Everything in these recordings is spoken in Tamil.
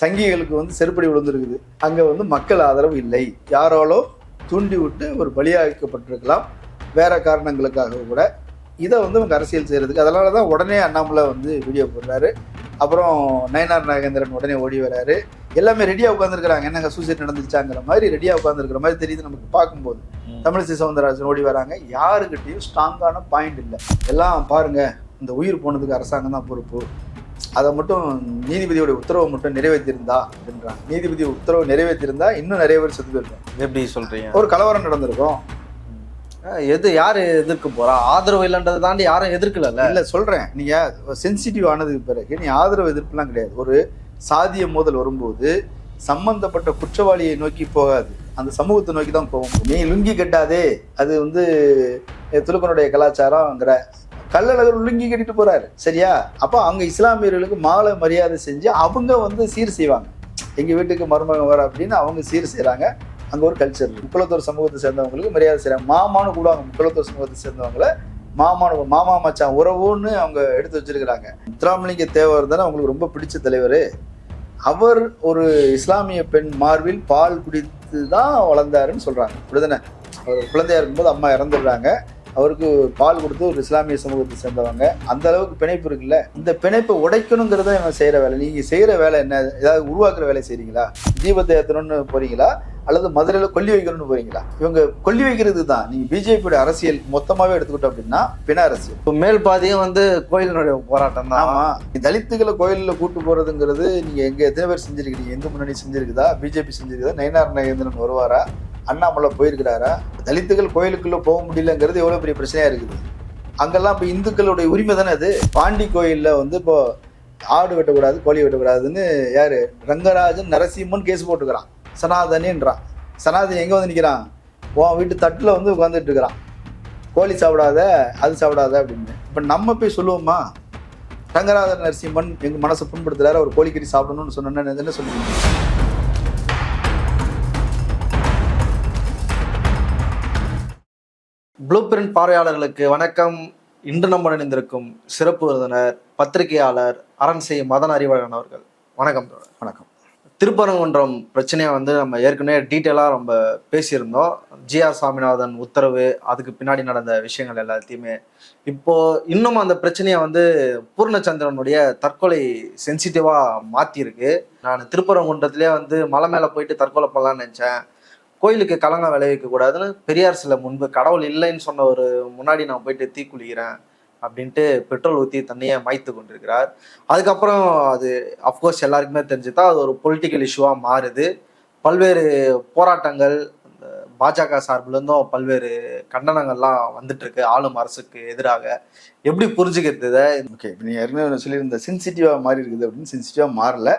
சங்கிகளுக்கு வந்து செருப்படி விழுந்திருக்குது. அங்கே வந்து மக்கள் ஆதரவு இல்லை. யாராலோ தூண்டி விட்டு ஒரு பலியாக்கப்பட்டிருக்கலாம் வேற காரணங்களுக்காக கூட. இதை வந்து அவங்க அரசியல் செய்கிறதுக்கு, அதனால தான் உடனே அண்ணாமலை வந்து வீடியோ போடுறாரு. அப்புறம் நயனார் நாகேந்திரன் உடனே ஓடி வராரு. எல்லாமே ரெடியாக உட்காந்துருக்குறாங்க. என்னங்க சூசைட் நடந்துச்சாங்கிற மாதிரி ரெடியாக உட்காந்துருக்கிற மாதிரி தெரியுது நமக்கு பார்க்கும்போது. தமிழிசை சவுந்தரராஜன் ஓடி வராங்க. யாருக்கிட்டையும் ஸ்ட்ராங்கான பாயிண்ட் இல்லை. எல்லாம் பாருங்க, இந்த உயிர் போனதுக்கு அரசாங்கம் தான் பொறுப்பு, அதை மட்டும் நீதிபதியோட உத்தரவை மட்டும் நிறைவேற்றிருந்தா அப்படின்றாங்க. நீதிபதி உத்தரவு நிறைவேற்றிருந்தா இன்னும் நிறைய பேர் செத்து போயிருக்கோம். எப்படி சொல்றீங்க? ஒரு கலவரம் நடந்திருக்கும். யாரு எதிர்க்க போறா? ஆதரவு இல்லைன்றதை தாண்டி யாரும் எதிர்க்கல. இல்ல சொல்றேன், நீங்க சென்சிட்டிவ் ஆனதுக்கு பிறகு நீ ஆதரவு எதிர்ப்புலாம் கிடையாது. ஒரு சாதிய மோதல் வரும்போது சம்பந்தப்பட்ட குற்றவாளியை நோக்கி போகாது, அந்த சமூகத்தை நோக்கி தான் போகும். நீ லுங்கி கட்டாதே, அது வந்து துலுக்கனுடைய கலாச்சாரம்ங்கிற. கள்ளழகர் லுங்கி கட்டிட்டு போறாரு, சரியா? அப்போ அவங்க இஸ்லாமியர்களுக்கு மாலை மரியாதை செஞ்சு அவங்க வந்து சீர் செய்வாங்க. எங்க வீட்டுக்கு மருமகன் வர அப்படின்னு அவங்க சீர் செய்யறாங்க. அங்கே ஒரு கல்ச்சர் இருக்கு. முக்குளத்தூர் சமூகத்தை சேர்ந்தவங்களுக்கு மரியாதை செய்கிறாங்க. மாமான்னு கூடுவாங்க. முக்குளத்தூர் சமூகத்தை சேர்ந்தவங்கள மாமானு, மாமா மச்சான் உறவுன்னு அவங்க எடுத்து வச்சிருக்கிறாங்க. முத்துராமலிங்க தேவர் தானே அவங்களுக்கு ரொம்ப பிடிச்ச தலைவர். அவர் ஒரு இஸ்லாமிய பெண் மார்பில் பால் குடித்து தான் வளர்ந்தாருன்னு சொல்றாங்க. அப்படிதானே? அவர் குழந்தையா இருக்கும்போது அம்மா இறந்துடுறாங்க. அவருக்கு பால் கொடுத்து ஒரு இஸ்லாமிய சமூகத்தை சேர்ந்தவங்க. அந்த அளவுக்கு பிணைப்பு இருக்குல்ல. இந்த பிணைப்பை உடைக்கணுங்கிறத இவன் செய்யற வேலை. நீங்க செய்யற வேலை என்ன? ஏதாவது உருவாக்குற வேலை செய்றீங்களா? தீபத்தை ஏற்றணும்னு போறீங்களா, அல்லது மதுரையில கொல்லி வைக்கணும்னு போறீங்களா? இவங்க கொல்லி வைக்கிறது தான். நீங்க பிஜேபியோட அரசியல் மொத்தமாவே எடுத்துக்கிட்டோம் அப்படின்னா பிண அரசியல். இப்போ மேல் பாதியும் வந்து கோயிலினுடைய போராட்டம் தான். ஆமா, தலித்துகளை கோயிலில் கூட்டு போறதுங்கிறது நீங்க எங்க எத்தனை பேர் செஞ்சிருக்கீங்க? இந்து முன்னணி செஞ்சிருக்குதா? பிஜேபி செஞ்சிருக்குதா? நயனார் நாகேந்திரன் வருவாரா? அண்ணாமலை போயிருக்கிறாரா? தலித்துகள் கோயிலுக்குள்ள போக முடியலங்கிறது எவ்வளவு பெரிய பிரச்சனையா இருக்குது. அங்கெல்லாம் இப்போ இந்துக்களுடைய உரிமை தானே அது. பாண்டி கோயில்ல வந்து இப்போ ஆடு வெட்டக்கூடாது, கோழி வெட்டக்கூடாதுன்னு யாரு ரங்கராஜன் நரசிம்மன் கேஸ் போட்டுக்கிறான். சனாதனின்றான். சனாதனி எங்க வந்து நிற்கிறான்? உன் வீட்டு தட்டுல வந்து உட்காந்துட்டு இருக்கிறான். கோழி சாப்பிடாத, அது சாப்பிடாத அப்படின்னு. இப்போ நம்ம போய் சொல்லுவோமா? ரங்கராஜன் நரசிம்மன் எங்க மனசை புண்படுத்துறாரு, அவர் கோழிக்கறி சாப்பிடணும்னு சொன்னா என்ன சொல்லுவீங்க? ப்ளூ பிரிண்ட் பார்வையாளர்களுக்கு வணக்கம். இன்று நம்ம இணைந்திருக்கும் சிறப்பு விருந்தினர் பத்திரிகையாளர் அரண்சை மதன் அறிவழகன் அவர்கள். வணக்கம். வணக்கம். திருப்பரங்குன்றம் பிரச்சனையை வந்து நம்ம ஏற்கனவே டீட்டெயிலாக ரொம்ப பேசியிருந்தோம். ஜிஆர் சாமிநாதன் உத்தரவு, அதுக்கு பின்னாடி நடந்த விஷயங்கள் எல்லாத்தையுமே. இப்போ இன்னும் அந்த பிரச்சனையை வந்து பூர்ணச்சந்திரனுடைய தற்கொலை சென்சிட்டிவாக மாற்றிருக்கு. நான் திருப்பரங்குன்றத்திலே வந்து மலை மேலே போயிட்டு தற்கொலை பண்ணலான்னு நினச்சேன், கோயிலுக்கு களங்கம் விளைவிக்க கூடாதுன்னு பெரியார் சில முன்பு கடவுள் இல்லைன்னு சொன்ன ஒரு முன்னாடி நான் போயிட்டு தீக்குளிக்கிறேன் அப்படின்ட்டு பெட்ரோல் ஊற்றி தண்ணியை மாய்த்து கொண்டிருக்கிறார். அதுக்கப்புறம் அது அஃப்கோர்ஸ் எல்லாருக்குமே தெரிஞ்சுதான் அது ஒரு பொலிட்டிக்கல் இஷ்யூவாக மாறுது. பல்வேறு போராட்டங்கள் பாஜக சார்பிலேருந்தும் பல்வேறு கண்டனங்கள்லாம் வந்துட்டு இருக்கு ஆளும் அரசுக்கு எதிராக. எப்படி புரிஞ்சுக்கிறது இதை? ஓகே, இப்போ நீ ஏற்கனவே சொல்லியிருந்த சென்சிட்டிவாக மாறி இருக்குது அப்படின்னு. சென்சிட்டிவாக மாறல,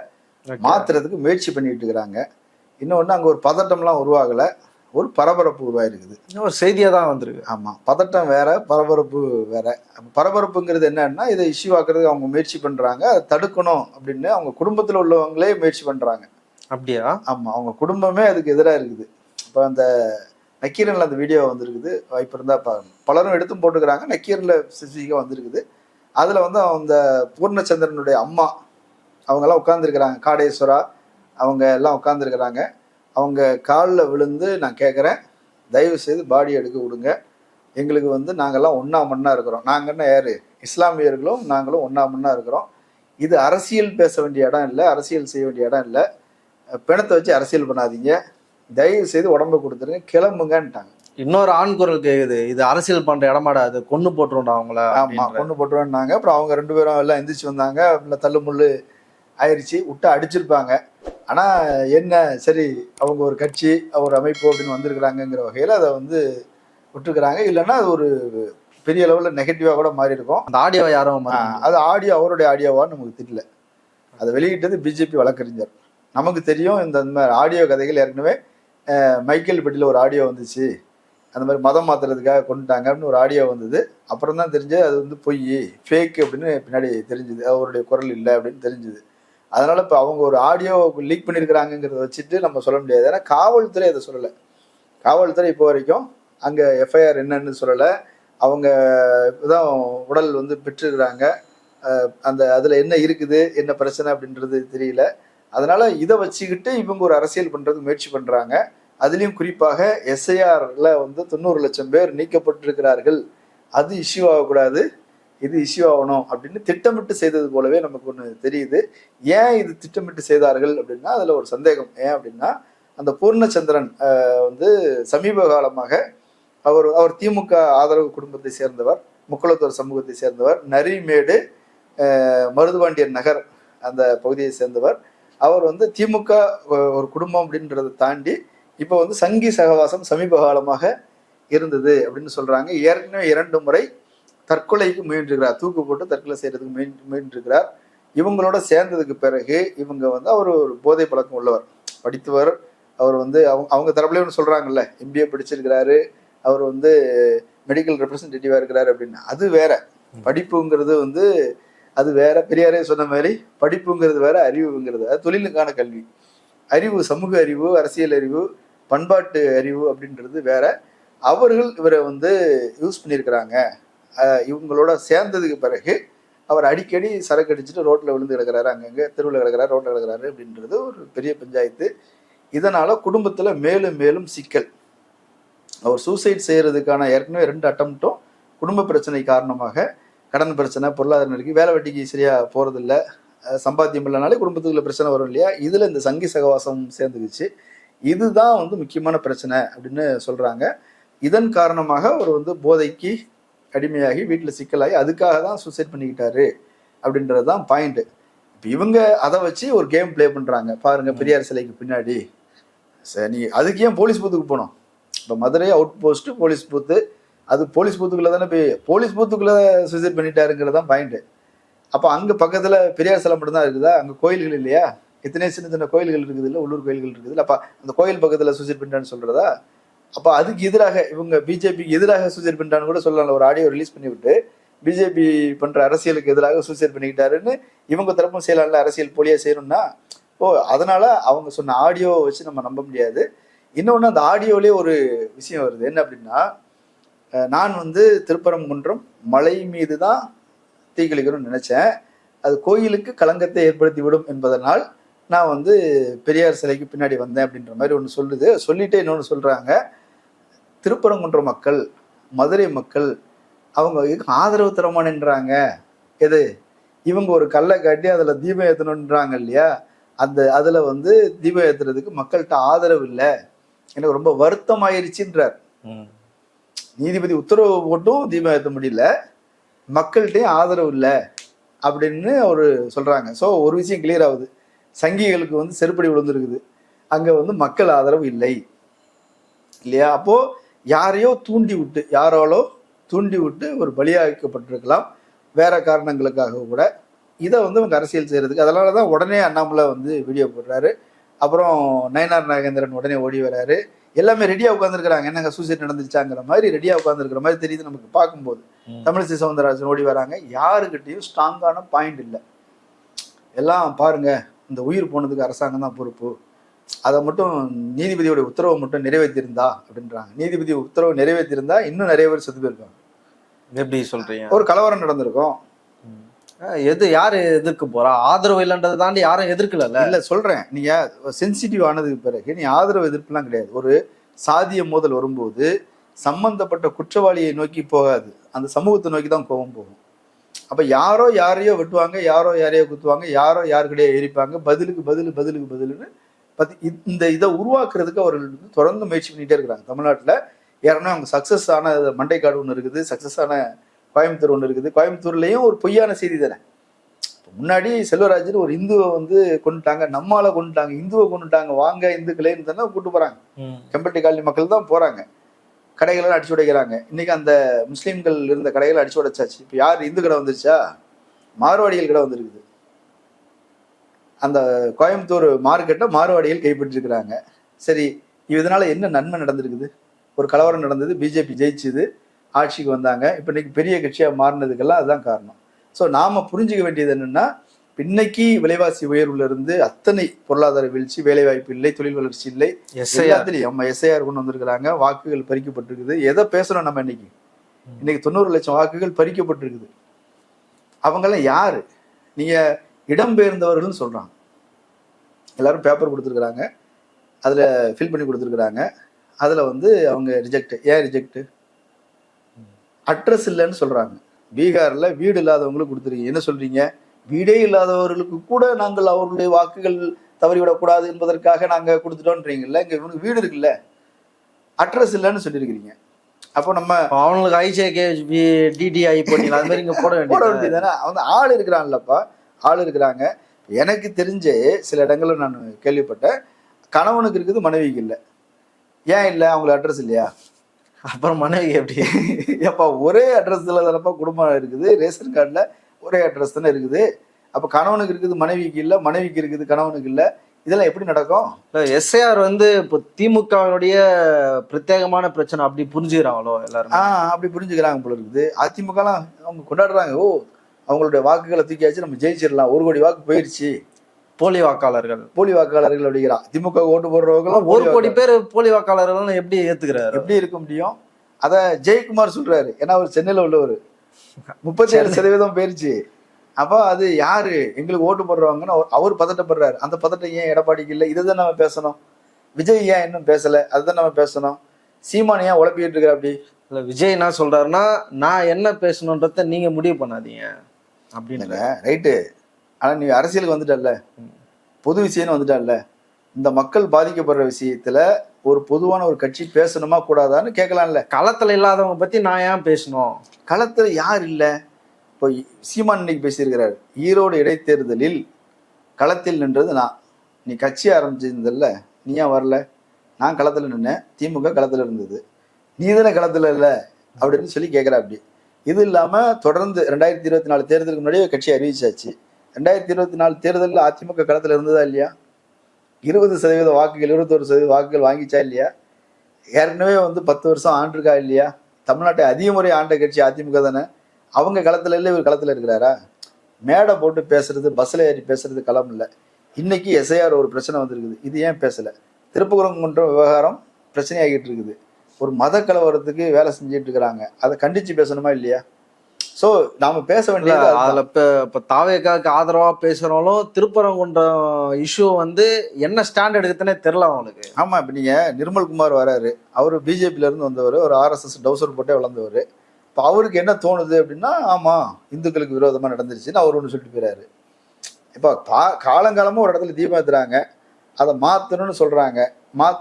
மாற்றுறதுக்கு முயற்சி பண்ணிட்டு இருக்கிறாங்க. இன்னொன்று, அங்கே ஒரு பதட்டம்லாம் உருவாகலை, ஒரு பரபரப்பு உருவாயிருக்குது. ஒரு செய்தியாக தான் வந்திருக்கு. ஆமாம், பதட்டம் வேற, பரபரப்பு வேற. பரபரப்புங்கிறது என்னன்னா, இதை இஷ்யூ ஆக்குறதுக்கு அவங்க முயற்சி பண்ணுறாங்க, அதை தடுக்கணும் அப்படின்னு அவங்க குடும்பத்தில் உள்ளவங்களே முயற்சி பண்ணுறாங்க. அப்படியா? ஆமாம், அவங்க குடும்பமே அதுக்கு எதிராக இருக்குது. இப்போ அந்த நக்கீரனில் அந்த வீடியோ வந்திருக்குது, வாய்ப்பு இருந்தால் பாருங்க. பலரும் எடுத்தும் போட்டுக்கிறாங்க. நக்கீரனில் ஸ்பெசிஃபிக்காக வந்திருக்குது. அதில் வந்து அந்த பூர்ணச்சந்திரனுடைய அம்மா அவங்கெல்லாம் உட்காந்துருக்குறாங்க. காடேஸ்வரா அவங்க எல்லாம் உட்காந்துருக்குறாங்க. அவங்க காலில் விழுந்து, நான் கேட்குறேன், தயவு செய்து பாடி எடுக்க விடுங்க. எங்களுக்கு வந்து நாங்கள்லாம் ஒன்றா மண்ணா இருக்கிறோம். நாங்கன்னா யார்? இஸ்லாமியர்களும் நாங்களும் ஒன்றா மண்ணா இருக்கிறோம். இது அரசியல் பேச வேண்டிய இடம் இல்லை, அரசியல் செய்ய வேண்டிய இடம் இல்லை. பிணத்தை வச்சு அரசியல் பண்ணாதீங்க, தயவு செய்து உடம்பை கொடுத்துருங்க, கிளம்புங்கன்ட்டாங்க. இன்னொரு ஆண் குரல் கேக்குது, இது அரசியல் பண்ற இடமாடா, அது கொண்டு போட்டுருண்டா அவங்கள. ஆமா, கொண்டு போட்டுருவாங்க. அப்புறம் அவங்க ரெண்டு பேரும் எல்லாம் எந்திரிச்சு வந்தாங்க. இல்லை தள்ளுமுள்ளு ஆயிடுச்சு, விட்டு அடிச்சிருப்பாங்க. ஆனால் என்ன, சரி அவங்க ஒரு கட்சி, ஒரு அமைப்பு அப்படின்னு வந்திருக்கிறாங்கங்கிற வகையில் அதை வந்து விட்டுருக்குறாங்க. இல்லைன்னா அது ஒரு பெரிய லெவலில் நெகட்டிவாக கூட மாறி இருக்கும். அந்த ஆடியோ யாரும் அது ஆடியோ அவருடைய ஆடியோவான்னு நமக்கு தெரியல. அதை வெளியிட்டது பிஜேபி வழக்கறிஞர். நமக்கு தெரியும் இந்த மாதிரி ஆடியோ கதைகள். ஏற்கனவே மைக்கேல் பெட்டியில் ஒரு ஆடியோ வந்துச்சு, அந்த மாதிரி மதம் மாற்றுறதுக்காக கொண்டுட்டாங்க அப்படின்னு ஒரு ஆடியோ வந்தது. அப்புறம் தான் தெரிஞ்சது அது வந்து பொய், ஃபேக் அப்படின்னு பின்னாடி தெரிஞ்சுது. அவருடைய குரல் இல்லை அப்படின்னு தெரிஞ்சுது. அதனால இப்போ அவங்க ஒரு ஆடியோ லீக் பண்ணியிருக்கிறாங்கிறத வச்சுட்டு நம்ம சொல்ல முடியாது. ஏன்னா காவல்துறை அதை சொல்லலை. காவல்துறை இப்போ வரைக்கும் அங்கே எஃப்ஐஆர் என்னன்னு சொல்லலை. அவங்க தான் உடல் வந்து பெற்றிருக்கிறாங்க. அந்த அதில் என்ன இருக்குது, என்ன பிரச்சனை அப்படின்றது தெரியல. அதனால இதை வச்சுக்கிட்டு இவங்க ஒரு அரசியல் பண்றதுக்கு முயற்சி பண்றாங்க. அதுலயும் குறிப்பாக எஸ்ஐஆர்ல வந்து 90 லட்சம் பேர் நீக்கப்பட்டிருக்கிறார்கள், அது இஷ்யூ ஆகக்கூடாது, இது இஷ்யூ ஆகணும் அப்படின்னு திட்டமிட்டு செய்தது போலவே நமக்கு ஒன்று தெரியுது. ஏன் இது திட்டமிட்டு செய்தார்கள் அப்படின்னா அதுல ஒரு சந்தேகம். ஏன் அப்படின்னா அந்த பூர்ணச்சந்திரன் வந்து சமீப காலமாக அவர் திமுக ஆதரவு குடும்பத்தை சேர்ந்தவர், முக்குளத்தோர் சமூகத்தை சேர்ந்தவர், நரிமேடு மருதுபாண்டியன் நகர் அந்த பகுதியை சேர்ந்தவர். அவர் வந்து திமுக ஒரு குடும்பம் அப்படின்றத தாண்டி இப்போ வந்து சங்கி சகவாசம் சமீப காலமாக இருந்தது அப்படின்னு சொல்றாங்க. ஏற்கனவே 2 முறை தற்கொலைக்கு முயன்றிருக்கிறார், தூக்கு போட்டு தற்கொலை செய்யறதுக்கு முயன்றிருக்கிறார். இவங்களோட சேர்ந்ததுக்கு பிறகு இவங்க வந்து அவர் ஒரு போதை பழக்கம் உள்ளவர், படித்தவர். அவர் வந்து அவங்க தரப்புலேயே ஒன்று சொல்றாங்கல்ல, MBA படிச்சிருக்கிறாரு, அவர் வந்து மெடிக்கல் ரெப்ரசன்டேட்டிவா இருக்கிறாரு அப்படின்னு. அது வேற, படிப்புங்கிறது வந்து அது வேற. பெரியாரே சொன்ன மாதிரி படிப்புங்கிறது வேற, அறிவுங்கிறது அது தொழிலுக்கான கல்வி. அறிவு, சமூக அறிவு, அரசியல் அறிவு, பண்பாட்டு அறிவு அப்படின்றது வேற. அவர்கள் இவரை வந்து யூஸ் பண்ணியிருக்கிறாங்க. இவங்களோட சேர்ந்ததுக்கு பிறகு அவர் அடிக்கடி சரக்கு அடிச்சுட்டு ரோட்டில் விழுந்து கிடக்கிறாரு, அங்கங்கே தெருவில் கிடக்கிறாரு, ரோட்டில் கிடக்கிறாரு அப்படின்றது ஒரு பெரிய பஞ்சாயத்து. இதனால குடும்பத்தில் மேலும் மேலும் சிக்கல். அவர் சூசைட் செய்யறதுக்கான ஏற்கனவே 2 அட்டம்ப்டும் குடும்ப பிரச்சனை காரணமாக, கடன் பிரச்சனை, பொருளாதார நெருக்கி, வேலை வெட்டிக்கு சரியா போறதில்லை, சம்பாத்தியம் இல்லைனாலே குடும்பத்துக்குள்ள பிரச்சனை வரும் இல்லையா, இதுல இந்த சங்கி சகவாசம் சேர்ந்துக்குச்சு. இதுதான் வந்து முக்கியமான பிரச்சனை அப்படின்னு சொல்றாங்க. இதன் காரணமாக அவர் வந்து போதைக்கு அடிமையாகி வீட்டில் சிக்கலாகி அதுக்காக தான் சூசைட் பண்ணிக்கிட்டாரு அப்படின்றது தான் பாயிண்ட். இப்போ இவங்க அதை வச்சு ஒரு கேம் பிளே பண்றாங்க. பாருங்க, பெரியார் சிலைக்கு பின்னாடி சரி, அதுக்கு ஏன் போலீஸ் பூத்துக்கு போனோம்? இப்போ மதுரை அவுட் போஸ்ட் போலீஸ் பூத்து, அது போலீஸ் பூத்துக்குள்ள தானே போய் போலீஸ் பூத்துக்குள்ள சூசைட் பண்ணிட்டாருங்கிறது தான் பாயிண்ட். அப்போ அங்கே பக்கத்தில் பெரியார் சிலை மட்டும்தான் இருக்குதா? அங்கே கோயில்கள் இல்லையா? எத்தனை சின்ன சின்ன கோயில்கள் இருக்குது, இல்லை உள்ளூர் கோயில்கள் இருக்குது. அப்போ அந்த கோயில் பக்கத்தில் சூசைட் பண்ணிட்டான்னு சொல்றதா? அப்போ அதுக்கு எதிராக இவங்க பிஜேபிக்கு எதிராக சூசைட் பண்ணிட்டான்னு கூட சொல்லலாம். ஒரு ஆடியோ ரிலீஸ் பண்ணி விட்டு பிஜேபி பண்ற அரசியலுக்கு எதிராக சூசைட் பண்ணிக்கிட்டாருன்னு இவங்க தரப்பும் செய்யலாம்ல, அரசியல் போலியா செய்யணும்னா. அதனால அவங்க சொன்ன ஆடியோவை வச்சு நம்ம நம்ப முடியாது. இன்னொன்று, அந்த ஆடியோலேயே ஒரு விஷயம் வருது. என்ன அப்படின்னா, நான் வந்து திருப்பரங்குன்றம் மலை மீது தான் தீக்குளிக்கணும்னு நினைச்சேன், அது கோயிலுக்கு களங்கத்தை ஏற்படுத்தி விடும் என்பதனால் நான் வந்து பெரியார் சிலைக்கு பின்னாடி வந்தேன் அப்படின்ற மாதிரி ஒன்று சொல்லுது. சொல்லிட்டு இன்னொன்று சொல்றாங்க, திருப்பரங்குன்ற மக்கள், மதுரை மக்கள் அவங்க ஆதரவு தரமானேன்றாங்க. எது? இவங்க ஒரு கல்லை காட்டி அதில் தீபம் ஏற்றணுன்றாங்க இல்லையா, அதில் வந்து தீபம் ஏற்றுறதுக்கு மக்கள்கிட்ட ஆதரவு இல்லை, எனக்கு ரொம்ப வருத்தம் ஆயிடுச்சுன்றார். நீதிபதி உத்தரவு போட்டும் தீபம் ஏற்ற முடியல, மக்கள்கிட்டையும் ஆதரவு இல்லை அப்படின்னு அவரு சொல்றாங்க. ஸோ ஒரு விஷயம் கிளியர் ஆகுது, சங்கிகளுக்கு வந்து செருப்படி விழுந்துருக்குது, அங்க வந்து மக்கள் ஆதரவு இல்லை இல்லையா? அப்போ யாரையோ யாராலோ தூண்டி விட்டு ஒரு பலியாக்கப்பட்டிருக்கலாம், வேற காரணங்களுக்காக கூட. இதை வந்து அவங்க அரசியல் செய்யறதுக்கு, அதனாலதான் உடனே அண்ணாமலை வந்து வீடியோ போடுறாரு. அப்புறம் நயனார் நாகேந்திரன் உடனே ஓடி வராரு. எல்லாமே ரெடியா உட்காந்துருக்கிறாங்க, என்னங்க சூசைட் நடந்துச்சாங்கிற மாதிரி ரெடியா உட்காந்துருக்கிற மாதிரி தெரியுது நமக்கு பார்க்கும்போது. தமிழிசை சவுந்தரராஜன் ஓடி வராங்க. யாருக்கிட்டையும் ஸ்ட்ராங்கான பாயிண்ட் இல்லை. எல்லாம் பாருங்க, இந்த உயிர் போனதுக்கு அரசாங்கம் தான் பொறுப்பு, அதை மட்டும் நீதிபதியோட உத்தரவை மட்டும் நிறைவேற்றிருந்தா அப்படின்றாங்க. நீதிபதி உத்தரவு நிறைவேற்றிருந்தா இன்னும் நிறைய பேர் செத்து போயிருக்காங்க. எப்படி சொல்றீங்க? ஒரு கலவரம் நடந்திருக்கும். யாரு எதிர்க்க போறா? ஆதரவு இல்லைன்றதை தாண்டி யாரும் எதிர்க்கல. இல்ல சொல்றேன், நீங்க சென்சிட்டிவ் ஆனதுக்கு பிறகு நீ ஆதரவு எதிர்ப்புலாம் கிடையாது. ஒரு சாதிய மோதல் வரும்போது சம்பந்தப்பட்ட குற்றவாளியை நோக்கி போகாது, அந்த சமூகத்தை நோக்கி தான் கோபம் போகும். அப்ப யாரோ யாரையோ வெட்டுவாங்க, யாரோ யாரையோ குத்துவாங்க, யாரோ யாருக்கிடையே எரிப்பாங்க, பதிலுக்கு பதிலுன்னு இந்த இதை உருவாக்குறதுக்கு அவர்கள் தொடர்ந்து முயற்சி பண்ணிட்டே இருக்கிறாங்க. தமிழ்நாட்டில் ஏற்கனவே அவங்க சக்சஸ் ஆன மண்டைக்காடு ஒன்று இருக்குது, சக்சஸ் ஆன கோயம்புத்தூர் ஒன்று இருக்குது. கோயம்புத்தூர்லயும் ஒரு பொய்யான செய்தி தானே. முன்னாடி செல்வராஜன் ஒரு இந்துவை வந்து கொண்டுட்டாங்க, நம்மால கொண்டுட்டாங்க, இந்துவை கொண்டுட்டாங்க, வாங்க இந்துக்களேன்னு தானே கூட்டு போறாங்க. கெம்பட்டி காலனி மக்கள் தான் போறாங்க, கடைகளெல்லாம் அடிச்சு உடைக்கிறாங்க. இன்னைக்கு அந்த முஸ்லீம்கள் இருந்த கடைகளை அடிச்சு உடைச்சாச்சு. இப்போ யார் இந்து கடை வந்துருச்சா? மார்வாடிகள் கடை வந்துருக்குது. அந்த கோயம்புத்தூர் மார்க்கெட்டை மார்வாடிகள் கைப்பற்றிருக்கிறாங்க. சரி, இதனால என்ன நன்மை நடந்திருக்குது? ஒரு கலவரம் நடந்தது, பிஜேபி ஜெயிச்சுது, ஆட்சிக்கு வந்தாங்க, இப்போ இன்னைக்கு பெரிய கட்சியாக மாறினதுக்கெல்லாம் அதுதான் காரணம். ஸோ நாம புரிஞ்சுக்க வேண்டியது என்னன்னா, இன்னைக்கு விலைவாசி உயர்வுல இருந்து அத்தனை பொருளாதார வீழ்ச்சி, வேலைவாய்ப்பு இல்லை, தொழில் வளர்ச்சி இல்லை, எல்லாத்துலையும் நம்ம எஸ்ஐஆர் கொண்டு வந்திருக்கிறாங்க, வாக்குகள் பறிக்கப்பட்டிருக்குது. எதை பேசுறோம் நம்ம? இன்னைக்கு 90 லட்சம் வாக்குகள் பறிக்கப்பட்டிருக்குது. அவங்கெல்லாம் யாரு? நீங்க இடம்பெயர்ந்தவர்கள் சொல்றாங்க. எல்லாரும் பேப்பர் கொடுத்துருக்குறாங்க, அதில் ஃபில் பண்ணி கொடுத்துருக்குறாங்க. அதில் வந்து அவங்க ரிஜெக்ட். ஏன் ரிஜெக்ட்? அட்ரஸ் இல்லைன்னு சொல்கிறாங்க. பீகாரில் வீடு இல்லாதவங்களுக்கு கொடுத்துருக்கீங்க. என்ன சொல்கிறீங்க? வீடே இல்லாதவர்களுக்கு கூட நாங்கள் அவர்களுடைய வாக்குகள் தவறிவிடக்கூடாது என்பதற்காக நாங்கள் கொடுத்துட்டோன்றீங்கல்ல. இங்கே இவனுக்கு வீடு இருக்குல்ல, அட்ரஸ் இல்லைன்னு சொல்லியிருக்கிறீங்க. அப்போ நம்ம அவங்களுக்கு ஐஜேகே டிடிஐ போட்டீங்களா, அது மாதிரி இங்கே போட வேண்டியது தானே. அவங்க ஆள் இருக்கிறான்லப்பா, ஆள் இருக்கிறாங்க. எனக்கு தெரிஞ்ச சில இடங்களில் நான் கேள்விப்பட்டேன், கணவனுக்கு இருக்குது மனைவிக்கு இல்லை. ஏன் இல்லை? அவங்களுக்கு அட்ரஸ் இல்லையா? அப்புறம் மனைவி எப்படி? ஏப்பா ஒரே அட்ரஸ்ல தானப்பா குடும்பம் இருக்குது, ரேஷன் கார்டில் ஒரே அட்ரஸ் தானே இருக்குது. அப்போ கணவனுக்கு இருக்குது மனைவிக்கு இல்லை, மனைவிக்கு இருக்குது கணவனுக்கு இல்லை. இதெல்லாம் எப்படி நடக்கும்? எஸ்ஐஆர் வந்து இப்போ திமுகவுடைய பிரத்யேகமான பிரச்சனை அப்படி புரிஞ்சுக்கிறாங்களோ எல்லாரும்? அப்படி புரிஞ்சுக்கிறாங்க போல இருக்குது. அதிமுகலாம் அவங்க கொண்டாடுறாங்க, ஓ அவங்களுடைய வாக்குகளை தூக்கியாச்சு, நம்ம ஜெயிச்சிடலாம், 1 கோடி வாக்கு போயிடுச்சு. போலி வாக்காளர்கள் அப்படிங்கிறான். திமுக ஓட்டு போடுறவங்களும் 1 கோடி பேர் போலி வாக்காளர்கள் எப்படி ஏத்துக்கிறாரு? எப்படி இருக்க முடியும்? அத ஜெயக்குமார் சொல்றாரு. ஏன்னா அவர் சென்னையில உள்ளவர். 37% போயிருச்சு. அப்போ அது யாரு எங்களுக்கு ஓட்டு போடுறவங்கன்னு அவர் பதட்டப்படுறாரு. அந்த பதட்டம் ஏன் எடப்பாடிக்கு இல்லை? இதை தான் நம்ம பேசணும். விஜய் ஏன் இன்னும் பேசல? அதுதான் நம்ம பேசணும். சீமான் ஏன் உழப்பிட்டு இருக்கிற? அப்படி இல்ல, விஜய் என்ன சொல்றாருன்னா, நான் என்ன பேசணுன்றத நீங்க முடிவு பண்ணாதீங்க அப்படின்னு. ரைட்டு. ஆனா நீ அரசியலுக்கு வந்துட்டல்ல, பொது விஷயம்னு வந்துட்டல்ல, இந்த மக்கள் பாதிக்கப்படுற விஷயத்துல ஒரு பொதுவான ஒரு கட்சி பேசணுமா கூடாதான்னு கேட்கலாம்ல. களத்துல இல்லாதவங்க பத்தி நான் ஏன் பேசணும்? களத்துல யார் இல்லை? இப்போ சீமான் இன்னைக்கு பேசியிருக்கிறார், ஈரோடு இடைத்தேர்தலில் களத்தில் நின்றது நான். நீ கட்சி ஆரம்பிச்சிருந்தல்ல, நீ ஏன் வரல? நான் களத்துல நின்னேன், திமுக களத்துல இருந்தது, நீ தானே களத்துல இல்லை அப்படின்னு சொல்லி கேட்குற. அப்படி இது இல்லாம தொடர்ந்து 2024 தேர்தலுக்கு முன்னாடியே கட்சி அறிவிச்சாச்சு. 2024 தேர்தலில் அதிமுக களத்துல இருந்ததா இல்லையா? 20% வாக்குகள், 21% வாக்குகள் வாங்கிச்சா இல்லையா? ஏற்கனவே வந்து 10 வருஷம் ஆண்டிருக்கா இல்லையா? தமிழ்நாட்டை அதிக முறை ஆண்ட கட்சி அதிமுக தானே. அவங்க களத்துல இல்லை, இவர் களத்துல இருக்கிறாரா? மேடை போட்டு பேசுறது, பஸ்ல ஏறி பேசுறது களம் இல்லை. இன்னைக்கு எஸ்ஐஆர் ஒரு பிரச்சனை வந்திருக்குது, இது ஏன் பேசல? திருப்பரங்குன்றம் விவகாரம் பிரச்சனையாகிட்டு இருக்குது. ஒரு மத கலவரத்துக்கு வேலை செஞ்சுட்டு இருக்கிறாங்க, அதை கண்டிச்சு பேசணுமா இல்லையா? ஸோ நாம பேச வேண்டியது அதுல இப்ப தாவேக்காவுக்கு ஆதரவா பேசுறவங்களும் திருப்பரங்குன்றம் இஷ்யூ வந்து என்ன ஸ்டாண்ட் எடுக்குதுன்னே தெரியல அவங்களுக்கு. ஆமா, இப்ப நீங்க நிர்மல்குமார் வராரு, அவரு பிஜேபியில இருந்து வந்தவர், ஒரு RSS டவுசர் போட்டே வளர்ந்தவர். இப்போ அவருக்கு என்ன தோணுது அப்படின்னா, ஆமா இந்துக்களுக்கு விரோதமா நடந்துருச்சுன்னு அவர் ஒன்று சொல்லிட்டு போயிறாரு. இப்போ காலங்காலமா ஒரு இடத்துல தீபம் ஏத்துறாங்க, அதை மாத்தணும்னு சொல்றாங்க.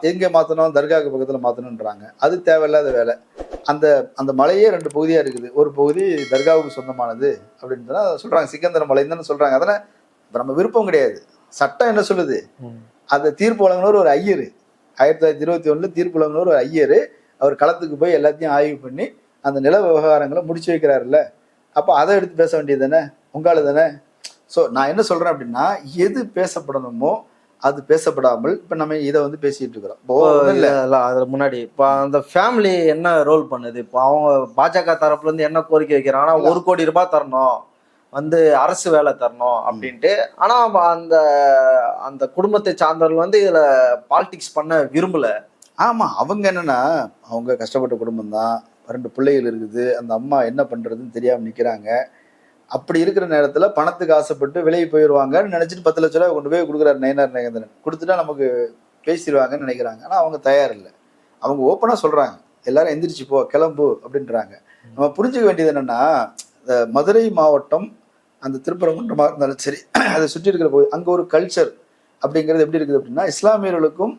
எங்க மாத்தணும்? தர்காவுக்கு பக்கத்துல மாத்தணும்ன்றாங்க. அது தேவையில்லாத வேலை. அந்த அந்த மலையே 2 பகுதியா இருக்குது. ஒரு பகுதி தர்காவுக்கு சொந்தமானது அப்படின்னு தான் சொல்றாங்க, சிக்கந்தர மலைன்னு தானே சொல்றாங்க. அதனால நம்ம விருப்பம் கிடையாது. சட்டம் என்ன சொல்லுது? அதை தீர்ப்பு வழங்கினவர் ஒரு ஐயர், 1921 தீர்ப்பு வழங்கினவர் ஒரு ஐயர். அவர் களத்துக்கு போய் எல்லாத்தையும் ஆய்வு பண்ணி அந்த நில விவகாரங்களை முடிச்சு வைக்கிறாருல்ல. அப்போ அதை எடுத்து பேச வேண்டியது தானே, உங்கால தானே. ஸோ நான் என்ன சொல்றேன் அப்படின்னா, எது பேசப்படணுமோ அது பேசப்படாமல் இப்ப நம்ம இதை வந்து பேசிட்டு இருக்கிறோம். அதுல முன்னாடி இப்ப அந்த ஃபேமிலி என்ன ரோல் பண்ணுது? இப்போ அவங்க பாஜக தரப்புல இருந்து என்ன கோரிக்கை வைக்கிறாங்கன்னா, 1 கோடி ரூபாய் தரணும், வந்து அரசு வேலை தரணும் அப்படின்ட்டு. ஆனா அந்த அந்த குடும்பத்தை சார்ந்தவர்கள் வந்து இதுல பாலிடிக்ஸ் பண்ண விரும்பல. ஆமா, அவங்க என்னன்னா, அவங்க கஷ்டப்பட்ட குடும்பம் தான், 2 பிள்ளைகள் இருக்குது, அந்த அம்மா என்ன பண்றதுன்னு தெரியாம நிக்கிறாங்க. அப்படி இருக்கிற நேரத்துல பணத்துக்கு ஆசைப்பட்டு விலகி போயிடுவாங்கன்னு நினைச்சிட்டு 10 லட்ச ரூபாய் கொண்டு போய் கொடுக்குறாரு நயினார் நாகேந்திரன். கொடுத்துட்டா நமக்கு பேசிடுவாங்கன்னு நினைக்கிறாங்க. ஆனா அவங்க தயார் இல்லை. அவங்க ஓப்பனா சொல்றாங்க, எல்லாரும் எந்திரிச்சு போ, கிளம்பு அப்படின்றாங்க. நம்ம புரிஞ்சுக்க வேண்டியது என்னன்னா, இந்த மதுரை மாவட்டம் அந்த திருப்பரங்குன்றமா இருந்தாலும் சரி, அதை சுற்றி இருக்கிற போது அங்க ஒரு கல்ச்சர் அப்படிங்கிறது எப்படி இருக்குது அப்படின்னா, இஸ்லாமியர்களுக்கும்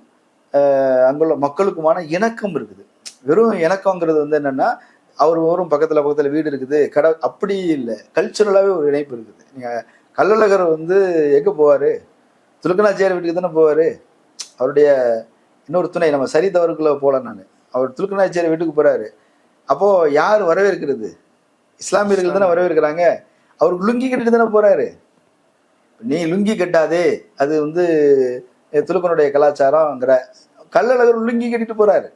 அங்குள்ள மக்களுக்குமான இணக்கம் இருக்குது. வெறும் இணக்கங்கிறது வந்து என்னன்னா, அவரும் பக்கத்துல வீடு இருக்குது, கடை அப்படி இல்லை, கல்ச்சுரலாவே ஒரு இணைப்பு இருக்குது. நீங்க கள்ளழகர் வந்து எங்க போவாரு? துலுக்கநாச்சியார் வீட்டுக்கு தானே போவாரு. அவருடைய இன்னொரு துணை நம்ம சரிதவருக்குள்ள போல, நான் அவர் துலுக்கநாச்சியார் வீட்டுக்கு போறாரு. அப்போ யார் வரவேற்கிறது? இஸ்லாமியர்கள் தானே வரவேற்கிறாங்க. அவருக்கு லுங்கி கட்டிட்டு தானே போறாரு. நீ லுங்கி கட்டாதே, அது வந்து துலுக்கனுடைய கலாச்சாரம்ங்கிற. கள்ளழகர் லுங்கி கட்டிட்டு போறாரு,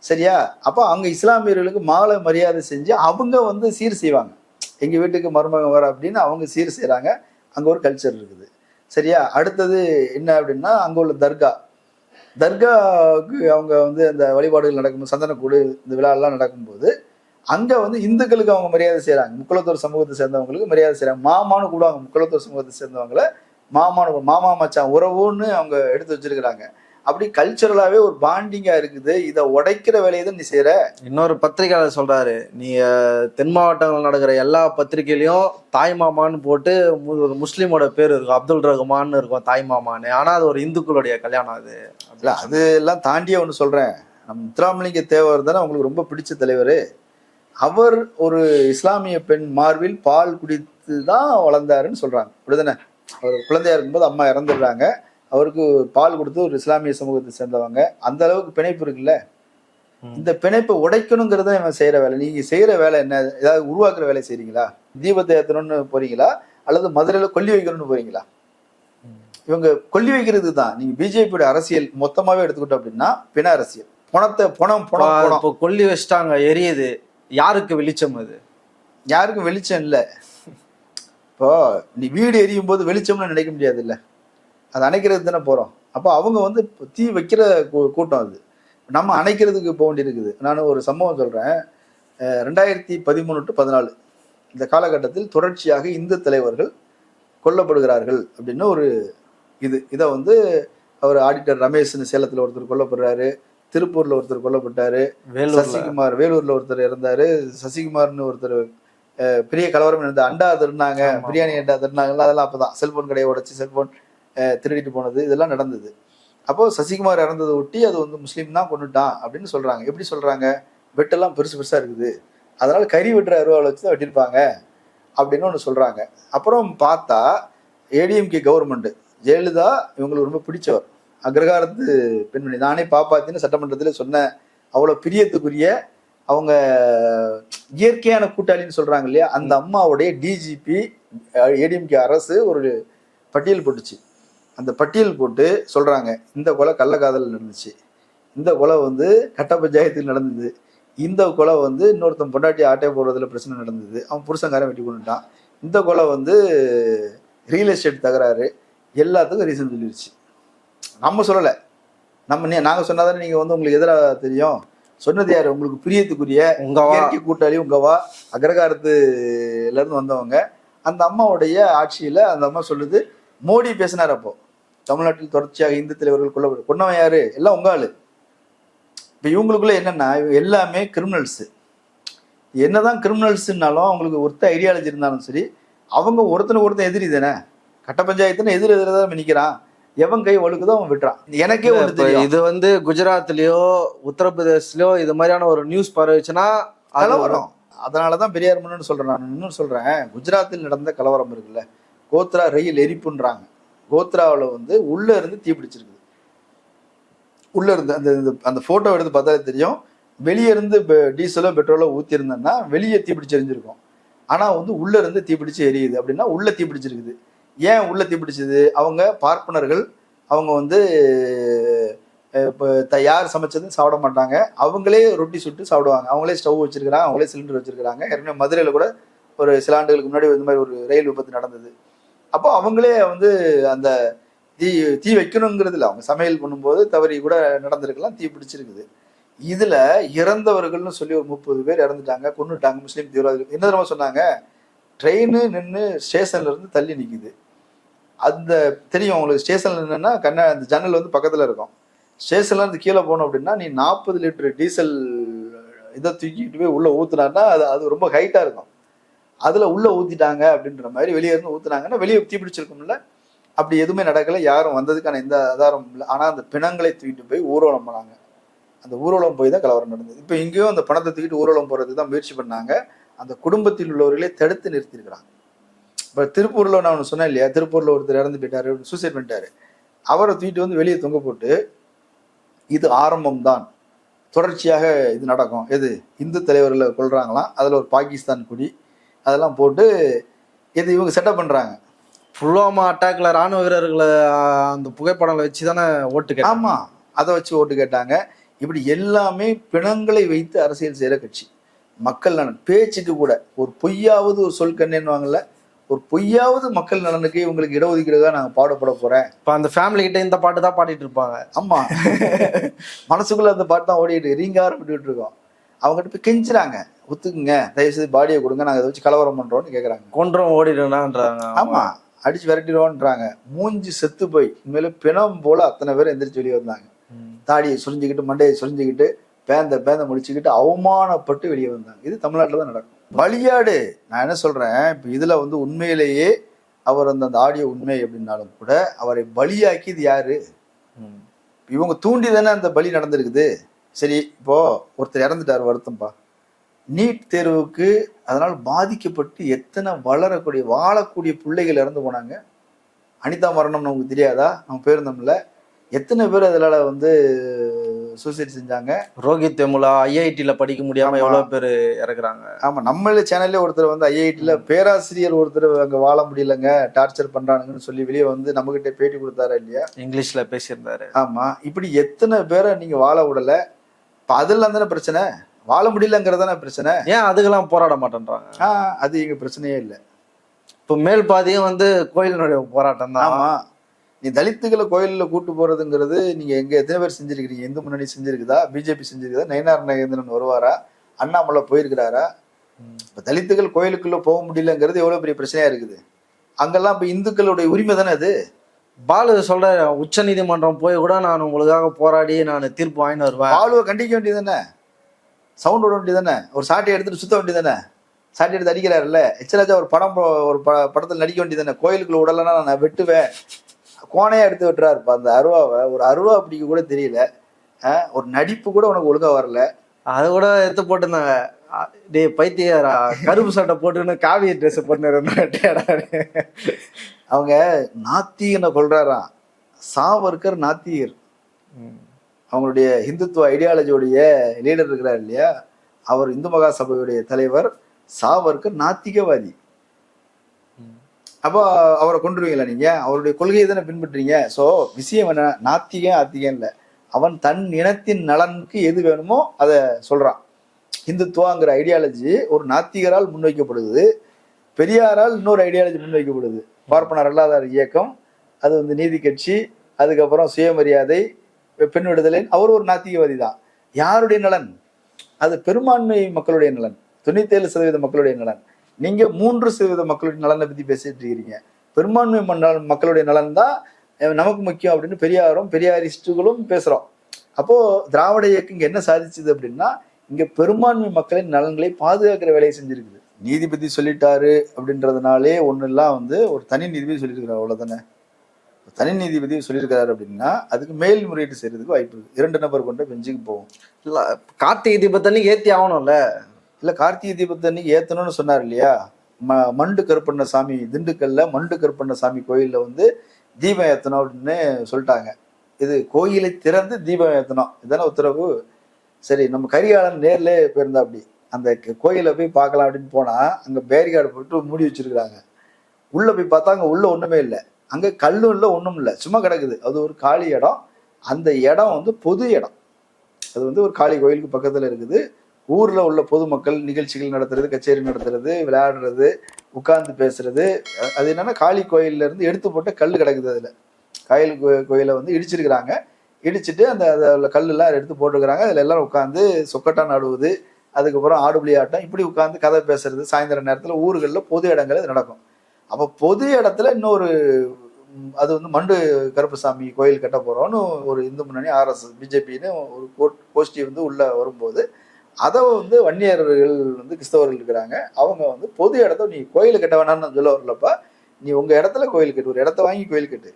சரியா? அப்போ அவங்க இஸ்லாமியர்களுக்கு மாலை மரியாதை செஞ்சு அவங்க வந்து சீர் செய்வாங்க. எங்க வீட்டுக்கு மருமகன் வர அப்படின்னு அவங்க சீர் செய்யறாங்க. அங்க ஒரு கல்ச்சர் இருக்குது, சரியா? அடுத்தது என்ன அப்படின்னா, அங்க உள்ள தர்காவுக்கு அவங்க வந்து அந்த வழிபாடுகள் நடக்கும்போது, சந்தனக்கூடு இந்த விழாலாம் நடக்கும்போது அங்க வந்து இந்துக்களுக்கு அவங்க மரியாதை செய்யறாங்க. முக்குளத்தூர் சமூகத்தை சேர்ந்தவங்களுக்கு மரியாதை செய்யறாங்க. மாமான்னு கூடுவாங்க முக்குளத்தூர் சமூகத்தை சேர்ந்தவங்களை, மாமா மச்சான் உறவுன்னு அவங்க எடுத்து வச்சிருக்கிறாங்க. அப்படி கல்ச்சரலாவே ஒரு பாண்டிங்கா இருக்குது. இதை உடைக்கிற வேலையை தான் நீ செய்யற. இன்னொரு பத்திரிகையாளர் சொல்றாரு, நீ தென் மாவட்டங்கள் நடக்கிற எல்லா பத்திரிகையிலையும் தாய் மாமான்னு போட்டு ஒரு முஸ்லீமோட பேர் இருக்கும், அப்துல் ரஹ்மான்னு இருக்கும் தாய் மாமான்னு. ஆனா அது ஒரு இந்துக்களுடைய கல்யாணம். அது இல்ல, அது எல்லாம் தாண்டியே ஒன்று சொல்றேன். நம்ம முத்துராமலிங்க தேவர் தானே உங்களுக்கு ரொம்ப பிடிச்ச தலைவர். அவர் ஒரு இஸ்லாமிய பெண் மார்பில் பால் குடித்து தான் வளர்ந்தாருன்னு சொல்றாங்க. அப்படிதானே? அவர் குழந்தையா இருக்கும்போது அம்மா இறந்துடுறாங்க. அவருக்கு பால் கொடுத்து ஒரு இஸ்லாமிய சமூகத்தை சேர்ந்தவங்க. அந்த அளவுக்கு பிணைப்பு இருக்குல்ல. இந்த பிணைப்பை உடைக்கணுங்கிறத இவன் செய்யற வேலை. நீங்க செய்யற வேலை என்ன? ஏதாவது உருவாக்குற வேலை செய்றீங்களா? தீபத்தை ஏற்றணும்னு போறீங்களா, அல்லது மதுரையில கொல்லி வைக்கணும்னு போறீங்களா? இவங்க கொல்லி வைக்கிறது தான். நீங்க பிஜேபியோட அரசியல் மொத்தமாவே எடுத்துக்கிட்டோம் அப்படின்னா பிண அரசியல். பணம் இப்போ கொல்லி வச்சுட்டாங்க, எரியுது. யாருக்கு வெளிச்சம்? அது யாருக்கும் வெளிச்சம் இல்லை. இப்போ நீ வீடு எரியும் போது வெளிச்சம்னு நினைக்க முடியாது இல்லை, அது அணைக்கிறது தானே போகிறோம். அப்போ அவங்க வந்து தீ வைக்கிற கூட்டம். அது நம்ம அணைக்கிறதுக்கு போக வேண்டியிருக்குது. நான் ஒரு சம்பவம் சொல்கிறேன். 2013 to 14 இந்த காலகட்டத்தில் தொடர்ச்சியாக இந்து தலைவர்கள் கொல்லப்படுகிறார்கள் அப்படின்னு ஒரு இதை வந்து அவர் ஆடிட்டர் ரமேஷ்னு சேலத்தில் ஒருத்தர் கொல்லப்படுறாரு, திருப்பூரில் ஒருத்தர் கொல்லப்பட்டாரு, சசிகுமார் வேலூரில் ஒருத்தர் இறந்தாரு, சசிகுமார்னு ஒருத்தர் பெரிய கலவரம் இருந்த அண்டா திருநாங்க, பிரியாணி அண்டா திருநாங்கல்ல, அதெல்லாம் அப்போ தான் செல்ஃபோன் கடையை உடைச்சி செல்ஃபோன் திருடிட்டு போனது, இதெல்லாம் நடந்தது. அப்போது சசிகுமார் இறந்ததை ஒட்டி அது வந்து முஸ்லீம் தான் கொண்டுட்டான் அப்படின்னு சொல்கிறாங்க. எப்படி சொல்கிறாங்க? வெட்டெல்லாம் பெருசு பெருசாக இருக்குது, அதனால் கறி வெட்டுற அருவாவில் வச்சு தான் வெட்டியிருப்பாங்க அப்படின்னு ஒன்று சொல்கிறாங்க. அப்புறம் பார்த்தா ஏடிஎம்கே கவர்மெண்ட்டு, ஜெயலலிதா இவங்களுக்கு ரொம்ப பிடிச்சவர், அக்ரகாரத்து பெண்மணி. நானே பாப்பாத்தின்னு சட்டமன்றத்தில் சொன்னேன். அவ்வளோ பிரியத்துக்குரிய, அவங்க இயற்கையான கூட்டாளின்னு சொல்கிறாங்க இல்லையா, அந்த அம்மாவுடைய டிஜிபி ஏடிஎம்கே அரசு ஒரு பட்டியல் போட்டுச்சு. அந்த பட்டியல் போட்டு சொல்கிறாங்க, இந்த கொலை கள்ளக்காதல் நடந்துச்சு, இந்த கொலை வந்து கட்ட பஞ்சாயத்தில் நடந்தது, இந்த கொலை வந்து இன்னொருத்தன் பொண்டாட்டி ஆட்டை போடுறதுல பிரச்சனை நடந்தது, அவன் புருஷங்காரன் வெட்டி கொண்டுட்டான், இந்த கொலை வந்து ரியல் எஸ்டேட் தகராறு, எல்லாத்துக்கும் ரீசன் சொல்லிடுச்சு. நம்ம சொல்லலை, நாங்கள் சொன்னாதானே நீங்கள் வந்து உங்களுக்கு எதிராக தெரியும். சொன்னது யாரு? உங்களுக்கு பிரியத்துக்குரிய இயற்கை கூட்டாளி உங்கவா, அக்ரகாரத்துல இருந்து வந்தவங்க. அந்த அம்மாவுடைய ஆட்சியில அந்த அம்மா சொல்லுது, மோடி பேசினார் அப்போ தமிழ்நாட்டில் தொடர்ச்சியாக இந்து தலைவர்கள் கொன்னவன் யாரு? எல்லாம் உங்க ஆளு. இப்ப இவங்களுக்குள்ள என்னன்னா, இவங்க எல்லாமே கிரிமினல்ஸ். என்னதான் கிரிமினல்ஸ்னாலும் அவங்களுக்கு ஒருத்த ஐடியாலஜி இருந்தாலும் சரி, அவங்க ஒருத்தன் எதிரி தானே. கட்ட பஞ்சாயத்துன்னு எதிர்தான் நிக்கிறான், எவன் கை ஒழுக்குதோ அவன் விட்டுறான். எனக்கே ஒன்று தெரியும். இது வந்து குஜராத்லயோ உத்தரப்பிரதேஷ்லயோ இது மாதிரியான ஒரு நியூஸ் பரவுச்சுன்னா கலவரம். அதனாலதான் பெரியார் மன்னன்னு சொல்றேன். நான் இன்னும் சொல்றேன், குஜராத்தில் நடந்த கலவரம் இருக்குல்ல, கோத்ரா ரயில் எரிப்புன்றாங்க. கோத்ராவில் வந்து உள்ள இருந்து தீப்பிடிச்சிருக்குது. உள்ள இருந்து அந்த போட்டோ எடுத்து பார்த்தாலே தெரியும். வெளியே இருந்து டீசலோ பெட்ரோலோ ஊத்தி இருந்தேன்னா வெளியே தீப்பிடிச்சு எரிஞ்சிருக்கும். ஆனா வந்து உள்ள இருந்து தீப்பிடிச்சு எரியுது அப்படின்னா உள்ள தீப்பிடிச்சிருக்குது. ஏன் உள்ள தீப்பிடிச்சது? அவங்க பார்ப்பனர்கள், அவங்க வந்து இப்போ யார் சமைச்சதுன்னு சாப்பிட மாட்டாங்க, அவங்களே ரொட்டி சுட்டு சாப்பிடுவாங்க, அவங்களே ஸ்டவ் வச்சிருக்கிறாங்க, அவங்களே சிலிண்டர் வச்சிருக்கிறாங்க. ஏற்கனவே மதுரையில் கூட ஒரு சில ஆண்டுகளுக்கு முன்னாடி இந்த மாதிரி ஒரு ரயில் விபத்து நடந்தது. அப்போ அவங்களே வந்து அந்த தீ வைக்கணுங்கிறது இல்லை, அவங்க சமையல் பண்ணும்போது தவறி கூட நடந்திருக்கலாம், தீ பிடிச்சிருக்குது. இதுல இறந்தவர்கள்னு சொல்லி ஒரு 30 பேர் இறந்துட்டாங்க, கொன்னுட்டாங்க முஸ்லீம் தீவிரவாதிகள். என்ன தெரியுமா சொன்னாங்க? ட்ரெயின் நின்று ஸ்டேஷன்ல இருந்து தள்ளி நிற்குது. அந்த தெரியும் அவங்களுக்கு, ஸ்டேஷன்ல நின்றுன்னா அந்த ஜன்னல் வந்து பக்கத்துல இருக்கும். ஸ்டேஷன்ல இருந்து கீழே போனோம் அப்படின்னா நீ 40 லிட்டர் டீசல் இதை தூக்கிட்டு போய் உள்ள ஊத்துனான்னா அது ரொம்ப ஹைட்டா இருக்கும். அதுல உள்ள ஊத்திட்டாங்க அப்படின்ற மாதிரி வெளியே இருந்து ஊத்துனாங்கன்னா வெளியே தீப்பிடிச்சிருக்கும்ல. அப்படி எதுவுமே நடக்கல, யாரும் வந்ததுக்கான எந்த ஆதாரம் இல்லை. ஆனா அந்த பிணங்களை தூக்கிட்டு போய் ஊர்வலம் போனாங்க. அந்த ஊர்வலம் போய் தான் கலவரம் நடந்தது. இப்போ இங்கேயும் அந்த பணத்தை தூக்கிட்டு ஊர்வலம் போறதுக்கு தான் முயற்சி பண்ணாங்க. அந்த குடும்பத்தில் உள்ளவர்களே தடுத்து நிறுத்திருக்கிறாங்க. இப்போ திருப்பூர்ல நான் ஒன்று சொன்னேன் இல்லையா, திருப்பூர்ல ஒருத்தர் இறந்து போயிட்டாரு, சூசைட் பண்ணிட்டாரு. அவரை தூக்கிட்டு வந்து வெளியே தொங்க போட்டு, இது ஆரம்பம் தான், தொடர்ச்சியாக இது நடக்கும். எது? இந்து தலைவர்களை கொள்றாங்களாம், அதுல ஒரு பாகிஸ்தான் குடி, அதெல்லாம் போட்டு இது இவங்க செட்டப் பண்றாங்க. புல்வாமா அட்டாக்ல ராணுவ வீரர்களை அந்த புகைப்படங்களை வச்சு தானே ஓட்டு கேட்டாங்க. ஆமா, அதை வச்சு ஓட்டு கேட்டாங்க. இப்படி எல்லாமே பிணங்களை வைத்து அரசியல் செய்யற கட்சி. மக்கள் நலன் பேச்சுக்கு கூட ஒரு பொய்யாவது ஒரு சொல் கண்ணேன்னுவாங்கல்ல, ஒரு பொய்யாவது மக்கள் நலனுக்கு இவங்களுக்கு இடஒதுக்கீடுగా நாங்க பாடப்பட போறேன். இப்ப அந்த ஃபேமிலி கிட்ட இந்த பாட்டு தான் பாடிட்டு இருப்பாங்க. ஆமா, மனசுக்குள்ள அந்த பாட்டு தான் ஓடிட்டு ரீங்காரம் விட்டுட்டு இருக்கோம். அவங்ககிட்ட போய் கெஞ்சுறாங்க, ஒத்துக்குங்க, தயவுசெய்து பாடியை கொடுங்க, நாங்க அதை வச்சு கலவரம் பண்றோம்னு கேட்கறாங்க. கொன்றும் ஓடிடுனான்றாங்க. ஆமா, அடிச்சு விரட்டிடுவோன்றாங்க. மூஞ்சி செத்து போய் உண்மையில பிணம் போல அத்தனை பேர் எந்திரிச்சு வெளியே வந்தாங்க. தாடியை சுரிஞ்சுக்கிட்டு மண்டையை சுரிஞ்சுக்கிட்டு பேந்த முடிச்சுக்கிட்டு அவமானப்பட்டு வெளியே வந்தாங்க. இது தமிழ்நாட்டில் தான் நடக்கும். பலியாடு. நான் என்ன சொல்றேன், இப்போ இதுல வந்து உண்மையிலேயே அவர் அந்த ஆடியோ உண்மை அப்படின்னாலும் கூட அவரை பலியாக்கி இது யாரு? இவங்க தூண்டி தானே அந்த பலி நடந்திருக்குது. சரி, இப்போ ஒருத்தர் இறந்துட்டார், வருத்தம்பா. நீட் தேர்வுக்கு அதனால் பாதிக்கப்பட்டு எத்தனை வாழக்கூடிய பிள்ளைகள் இறந்து போனாங்க. அனிதா மரணம் நமக்கு தெரியாதா? நம்ம போயிருந்தோம்ல. எத்தனை பேர் அதில் வந்து சூசைட் செஞ்சாங்க. ரோஹித் வெமுலா ஐஐடியில படிக்க முடியாம எவ்வளவு பேர் இறக்குறாங்க. ஆமா, நம்மள சேனல்ல ஒருத்தர் வந்து ஐஐடியில பேராசிரியர் ஒருத்தர் அங்க வாழ முடியலங்க, டார்ச்சர் பண்றானுங்கன்னு சொல்லி வெளியே வந்து நம்ம கிட்ட பேட்டி கொடுத்தாரா இல்லையா? இங்கிலீஷ்ல பேசியிருந்தாரு. ஆமா, இப்படி எத்தனை பேரை நீங்க வாழ விடல. இப்ப அதெல்லாம் தானே பிரச்சனை, வாழ முடியலங்கிறதானே பிரச்சனை. ஏன் அதுக்கெல்லாம் போராட மாட்டேன்றாங்க? அது எங்க பிரச்சனையே இல்லை. இப்போ மேல் பாதியும் வந்து கோயிலினுடைய போராட்டம் தான். ஆமா, நீ தலித்துகளை கோயிலில் கூட்டு போறதுங்கிறது நீங்க எங்க எத்தனை பேர் செஞ்சிருக்கிறீங்க? இந்து முன்னணி செஞ்சிருக்குதா? பிஜேபி செஞ்சிருக்குதா? நயினார் நாகேந்திரன் வருவாரா? அண்ணாமலை போயிருக்கிறாரா? இப்ப தலித்துகள் கோயிலுக்குள்ள போக முடியலங்கிறது எவ்வளவு பெரிய பிரச்சனையா இருக்குது. அங்கெல்லாம் இப்ப இந்துக்களுடைய உரிமை தானே அது. பாலு சொல்ற, உச்ச நீதிமன்றம் போய் கூட நான் உங்களுக்காக போராடி நான் தீர்ப்பு வாங்கிட்டு வருவேன். பாலுவை கண்டிக்க வேண்டியது தானே, சவுண்ட் விட வேண்டியது தானே, ஒரு சாட்டை எடுத்துட்டு சுத்த வேண்டியது தானே. சாட்டை எடுத்து அடிக்கிறாருல்ல எச்ராஜா, ஒரு படத்தில் நடிக்க வேண்டியது தானே. கோயிலுக்குள்ள விடலைன்னா நான் வெட்டுவேன், கோணையா எடுத்து விட்டுறாருப்பா அந்த அருவாவை. ஒரு அருவா பிடிக்க கூட தெரியல, ஒரு நடிப்பு கூட உனக்கு ஒழுங்கா வரல. அது கூட எடுத்து போட்டுருந்தாங்க. டே பைத்தியாரா, கருப்பு சட்டை போட்டுன்னு காவி ட்ரெஸ் போட்டு அவங்க நாத்திகனை கொள்றாராம். சாவர்கர் நாத்திகர், அவங்களுடைய இந்துத்துவ ஐடியாலஜியோடைய லீடர் இருக்கிறார் இல்லையா, அவர் இந்து மகா சபையுடைய தலைவர். சாவர்கர் நாத்திகவாதி. அப்போ அவரை கொண்டுருவீங்களா நீங்க? அவருடைய கொள்கையை தானே பின்பற்றுறீங்க. ஸோ விஷயம் என்ன, ஆத்திகம் இல்லை, அவன் தன் இனத்தின் நலனுக்கு எது வேணுமோ அதை சொல்றான். இந்துத்துவாங்கிற ஐடியாலஜி ஒரு நாத்திகரால் முன்வைக்கப்படுது, பெரியாரால் இன்னொரு ஐடியாலஜி முன்வைக்கப்படுது. பார்ப்பனர் அல்லாதார் இயக்கம், அது வந்து நீதி கட்சி, அதுக்கப்புறம் சுயமரியாதை, பெண் விடுதலை. அவர் ஒரு நாத்திகவாதி தான். யாருடைய நலன்? அது பெரும்பான்மை மக்களுடைய நலன், 97% மக்களுடைய நலன். நீங்க 3% மக்களுடைய நலனை பத்தி பேசிட்டு இருக்கிறீங்க. பெரும்பான்மை மக்களுடைய நலன் தான் நமக்கு முக்கியம் அப்படின்னு பெரியாரிஸ்டுகளும் பேசுறோம். அப்போ திராவிட இயக்கம் இங்க என்ன சாதிச்சுது அப்படின்னா, இங்க பெரும்பான்மை மக்களின் நலன்களை பாதுகாக்கிற வேலையை செஞ்சிருக்குது. நீதிபதி சொல்லிட்டாரு அப்படின்றதுனாலே ஒன்னெல்லாம் வந்து ஒரு தனி நீதிபதி சொல்லியிருக்கிறார், அவ்வளவுதானே. தனி நீதிபதி சொல்லியிருக்கிறாரு அப்படின்னா அதுக்கு மேல்முறையீடு செய்யறதுக்கு வாய்ப்பு இருக்கு. 2 நபர் கொண்ட பெஞ்சுக்கு போகும். இல்ல கார்த்திகை தீபத்தண்ணி ஏத்தி ஆகணும்ல. இல்ல கார்த்திகை தீபத்தன்னைக்கு ஏத்தணும்னு சொன்னார் இல்லையா. மண்டு கருப்பண்ணசாமி, திண்டுக்கல்ல மண்டு கருப்பண்ணசாமி கோயில்ல வந்து தீபம் ஏத்தணும் அப்படின்னு சொல்லிட்டாங்க. இது கோயிலை திறந்து தீபம் ஏத்தணும், இதுதானே உத்தரவு. சரி, நம்ம கரிகாலன் நேர்ல போயிருந்தா அப்படி அந்த கோயிலை போய் பார்க்கலாம் அப்படின்னு போனா அங்க பேரிகார்டு போட்டு மூடி வச்சிருக்கிறாங்க. உள்ள போய் பார்த்தா அங்க உள்ள ஒண்ணுமே இல்லை, அங்க கல்லும் இல்லை, ஒண்ணும் இல்லை, சும்மா கிடக்குது. அது ஒரு காலி இடம். அந்த இடம் வந்து பொது இடம். அது வந்து ஒரு காளி கோயிலுக்கு பக்கத்துல இருக்குது. ஊர்ல உள்ள பொதுமக்கள் நிகழ்ச்சிகள் நடத்துறது, கச்சேரி நடத்துறது, விளையாடுறது, உட்கார்ந்து பேசுறது. அது என்னன்னா காளி கோயில்ல இருந்து எடுத்து போட்ட கல் கிடக்குது. அதுல கோயிலை வந்து இடிச்சிருக்கிறாங்க. இடிச்சுட்டு அந்த கல்லெல்லாம் எடுத்து போட்டுருக்கிறாங்க. அதுல எல்லாரும் உட்காந்து சொக்கட்டா நடுவது, அதுக்கப்புறம் ஆடுபுலி ஆட்டம், இப்படி உட்காந்து கதை பேசுறது. சாயந்தர நேரத்துல ஊர்களில் பொது இடங்கள் இது நடக்கும். அப்போ பொது இடத்துல இன்னொரு அது வந்து மண்டு கருப்பசாமி கோயில் கட்ட போறோம்னு ஒரு இந்து முன்னணி, RSS, பிஜேபின்னு ஒரு கோஷ்டி வந்து உள்ள வரும்போது அதை வந்து வன்னியர்கள் வந்து கிறிஸ்தவர்கள் இருக்கிறாங்க. அவங்க வந்து பொது இடத்த நீ கோயில் கட்ட வேணாம்னு சொல்ல வரலப்பா, நீ உங்க இடத்துல கோயில் கட்டு, ஒரு இடத்த வாங்கி கோயில் கட்டு,